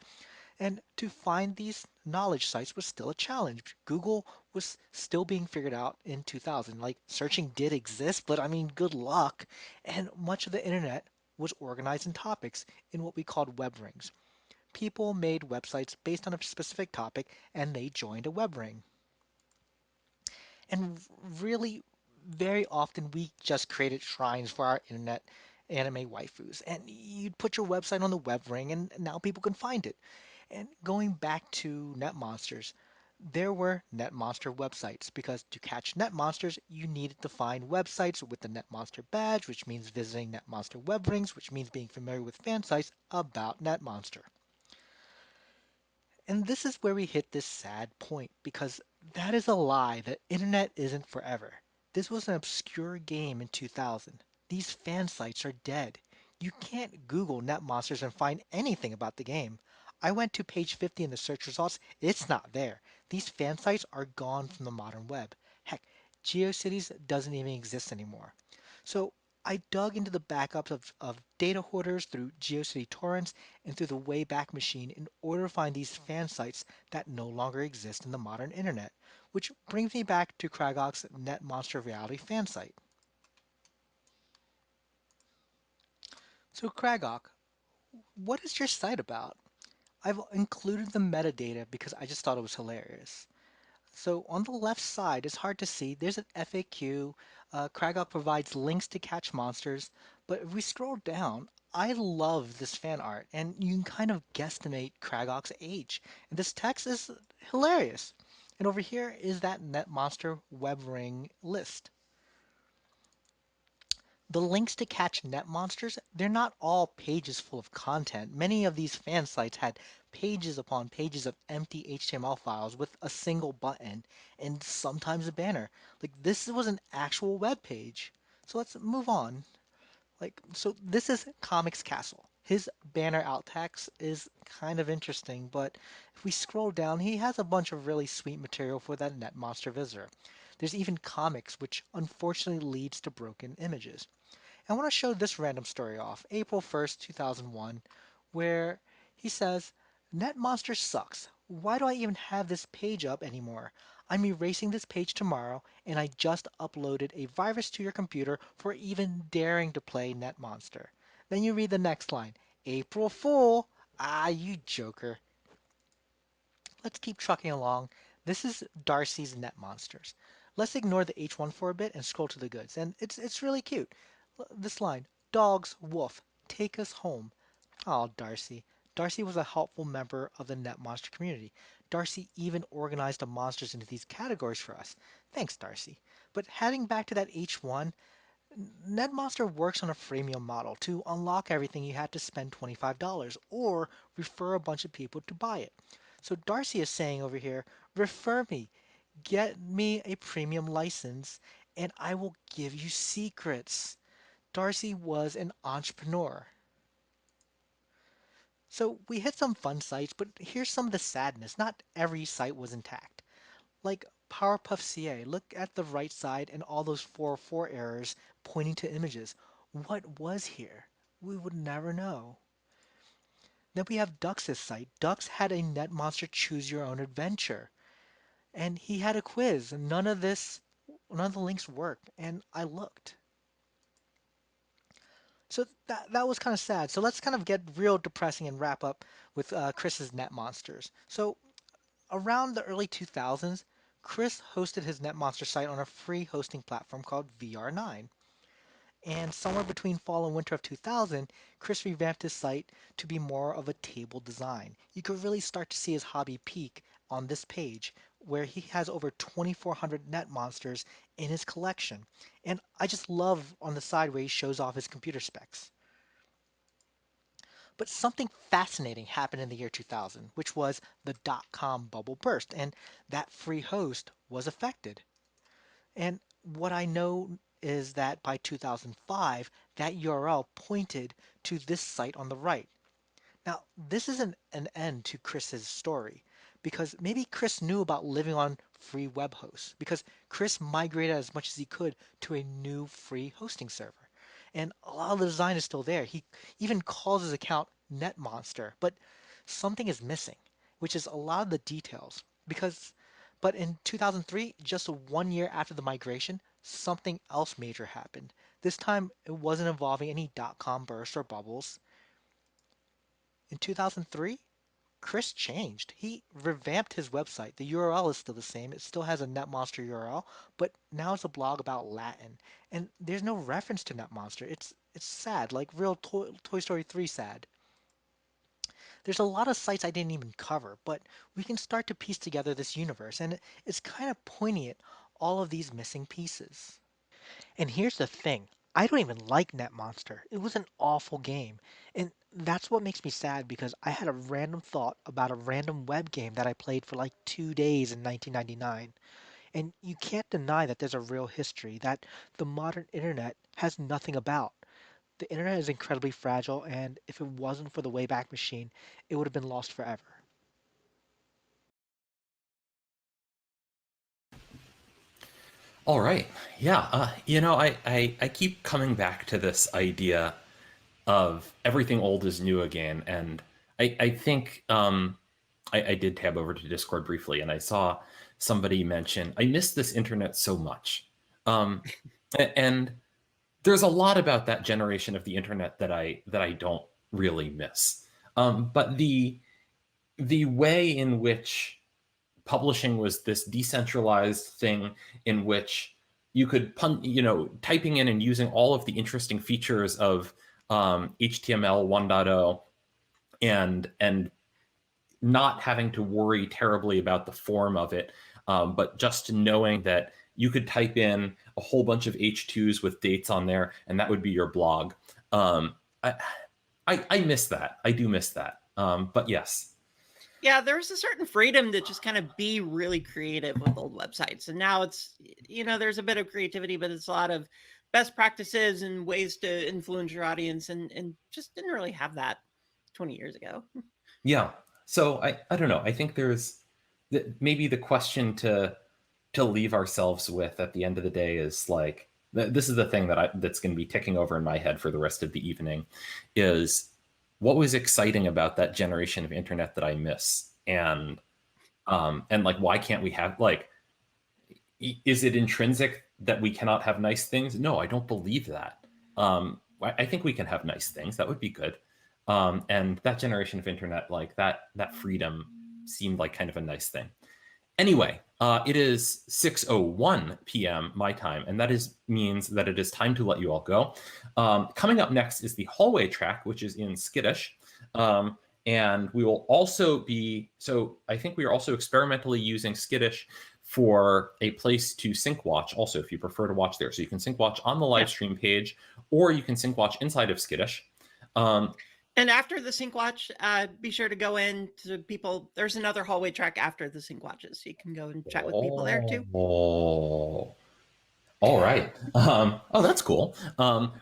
And to find these knowledge sites was still a challenge. Google was still being figured out in 2000. Like searching did exist, but I mean, good luck. And much of the internet was organized in topics in what we called web rings. People made websites based on a specific topic and they joined a web ring. And really, very often we just created shrines for our internet anime waifus. And you'd put your website on the web ring and now people can find it. And going back to NetMonsters, there were NetMonster websites because to catch NetMonsters, you needed to find websites with the NetMonster badge, which means visiting NetMonster web rings, which means being familiar with fan sites about NetMonster. And this is where we hit this sad point because that is a lie. The internet isn't forever. This was an obscure game in 2000. These fan sites are dead. You can't Google NetMonsters and find anything about the game. I went to page 50 in the search results. It's not there. These fan sites are gone from the modern web. Heck, GeoCities doesn't even exist anymore. So I dug into the backups of data hoarders through GeoCity torrents and through the Wayback Machine in order to find these fan sites that no longer exist in the modern internet, which brings me back to Kragok's NetMonster Reality fan site. So Kragok, what is your site about? I've included the metadata because I just thought it was hilarious. So on the left side, it's hard to see. There's an FAQ. Kragok provides links to catch monsters. But if we scroll down, I love this fan art, and you can kind of guesstimate Kragok's age. And this text is hilarious. And over here is that Netmonster web ring list. The links to catch net monsters, they're not all pages full of content. Many of these fan sites had pages upon pages of empty HTML files with a single button and sometimes a banner. Like this was an actual web page. So let's move on. So this is Comics Castle. His banner alt text is kind of interesting, but if we scroll down, he has a bunch of really sweet material for that net monster visitor. There's even comics, which unfortunately leads to broken images. I want to show this random story off, April 1st, 2001, where he says, Netmonster sucks. Why do I even have this page up anymore? I'm erasing this page tomorrow, and I just uploaded a virus to your computer for even daring to play Netmonster. Then you read the next line, April Fool! Ah, you joker. Let's keep trucking along. This is Darcy's Net Monsters. Let's ignore the H1 for a bit and scroll to the goods. And it's really cute. This line, dogs, wolf, take us home. Oh, Darcy. Darcy was a helpful member of the Net Monster community. Darcy even organized the monsters into these categories for us. Thanks, Darcy. But heading back to that H1, Netmonster works on a freemium model. To unlock everything, you had to spend $25 or refer a bunch of people to buy it. So Darcy is saying over here, refer me, get me a premium license, and I will give you secrets. Darcy was an entrepreneur. So we hit some fun sites, but here's some of the sadness. Not every site was intact. Like Powerpuff CA, look at the right side and all those 404 errors pointing to images. What was here? We would never know. Then we have Dux's site. Dux had a Netmonster choose your own adventure. And he had a quiz. And none of the links worked. And I looked. So that was kind of sad. So let's kind of get real depressing and wrap up with Chris's Netmonsters. So around the early 2000s, Chris hosted his Netmonster site on a free hosting platform called VR9. And somewhere between fall and winter of 2000, Chris revamped his site to be more of a table design. You could really start to see his hobby peak on this page, where he has over 2,400 net monsters in his collection. And I just love on the side where he shows off his computer specs. But something fascinating happened in the year 2000, which was the dot-com bubble burst, and that free host was affected. And what I know is that by 2005, that URL pointed to this site on the right. Now, this isn't an end to Chris's story, because maybe Chris knew about living on free web hosts, because Chris migrated as much as he could to a new free hosting server. And a lot of the design is still there. He even calls his account NetMonster, but something is missing, which is a lot of the details. But in 2003, just 1 year after the migration, something else major happened. This time, it wasn't involving any dot-com bursts or bubbles. In 2003, Chris changed. He revamped his website. The URL is still the same. It still has a NetMonster URL, but now it's a blog about Latin. And there's no reference to NetMonster. It's sad, like real Toy Story 3 sad. There's a lot of sites I didn't even cover, but we can start to piece together this universe, and it's kind of pointing at all of these missing pieces. And here's the thing. I don't even like NetMonster. It was an awful game. And that's what makes me sad because I had a random thought about a random web game that I played for like 2 days in 1999. And you can't deny that there's a real history that the modern internet has nothing about. The internet is incredibly fragile, and if it wasn't for the Wayback Machine, it would have been lost forever. All right. Yeah. I keep coming back to this idea of everything old is new again. And I think I did tab over to Discord briefly and I saw somebody mention, I miss this internet so much. And there's a lot about that generation of the internet that I don't really miss. But the way in which publishing was this decentralized thing in which you could typing in and using all of the interesting features of HTML 1.0 and not having to worry terribly about the form of it, but just knowing that you could type in a whole bunch of H2s with dates on there, and that would be your blog. I miss that. I do miss that. But yes. Yeah, there was a certain freedom to just kind of be really creative with old websites. And now it's, there's a bit of creativity, but it's a lot of best practices and ways to influence your audience, and just didn't really have that 20 years ago. Yeah. So I don't know. I think there's maybe the question to leave ourselves with at the end of the day is like, this is the thing that's going to be ticking over in my head for the rest of the evening, is what was exciting about that generation of internet that I miss? And like, why can't we have, like, is it intrinsic that we cannot have nice things? No, I don't believe that. I think we can have nice things. That would be good. And that generation of internet, like that freedom seemed like kind of a nice thing. Anyway, it is 6:01 p.m. my time, and that means that it is time to let you all go. Coming up next is the hallway track, which is in Skittish. And we will also I think we are also experimentally using Skittish for a place to Syncwatch also, if you prefer to watch there. So you can Syncwatch on the live stream page, or you can Syncwatch inside of Skittish. And after the Syncwatch, be sure to go in to people. There's another hallway track after the Syncwatches, so you can go and chat with people there too. Oh, all right. Oh, that's cool.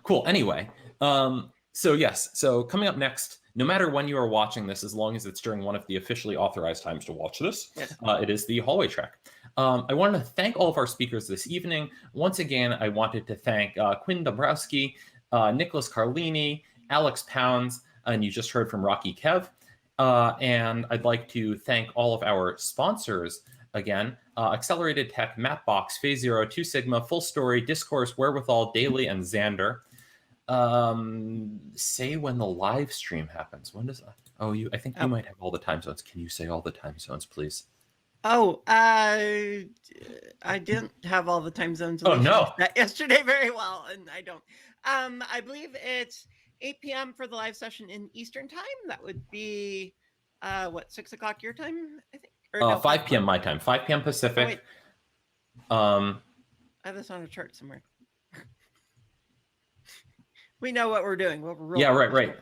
Cool. Anyway, so yes. So coming up next, no matter when you are watching this, as long as it's during one of the officially authorized times to watch this, it is the hallway track. I wanted to thank all of our speakers this evening. Once again, I wanted to thank Quinn Dombrowski, Nicholas Carlini, Alex Pounds, and you just heard from Rocky Kev. And I'd like to thank all of our sponsors again: Accelerated Tech, Mapbox, Phase Zero, 2 Sigma, Full Story, Discourse, Wherewithal, Daily, and Xander. Say when the live stream happens. When does? I think you might have all the time zones. Can you say all the time zones, please? Oh, I didn't have all the time zones. Oh no! Yesterday very well, and I don't. I believe it's 8 p.m. for the live session in Eastern time. That would be 6 o'clock your time, I think. Or no, 5 p.m. my time. 5 p.m. Pacific. I have this on a chart somewhere. We know what we're doing. What we're right.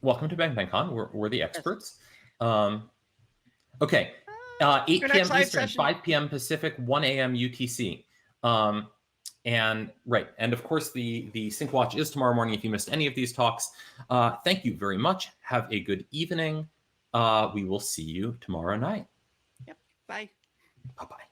Welcome to Bang Bang Con. We're the experts. Okay. 8 p.m. Eastern, 5 p.m. Pacific, 1 a.m. UTC. And of course the Syncwatch is tomorrow morning if you missed any of these talks. Thank you very much. Have a good evening. We will see you tomorrow night. Yep. Bye. Bye-bye.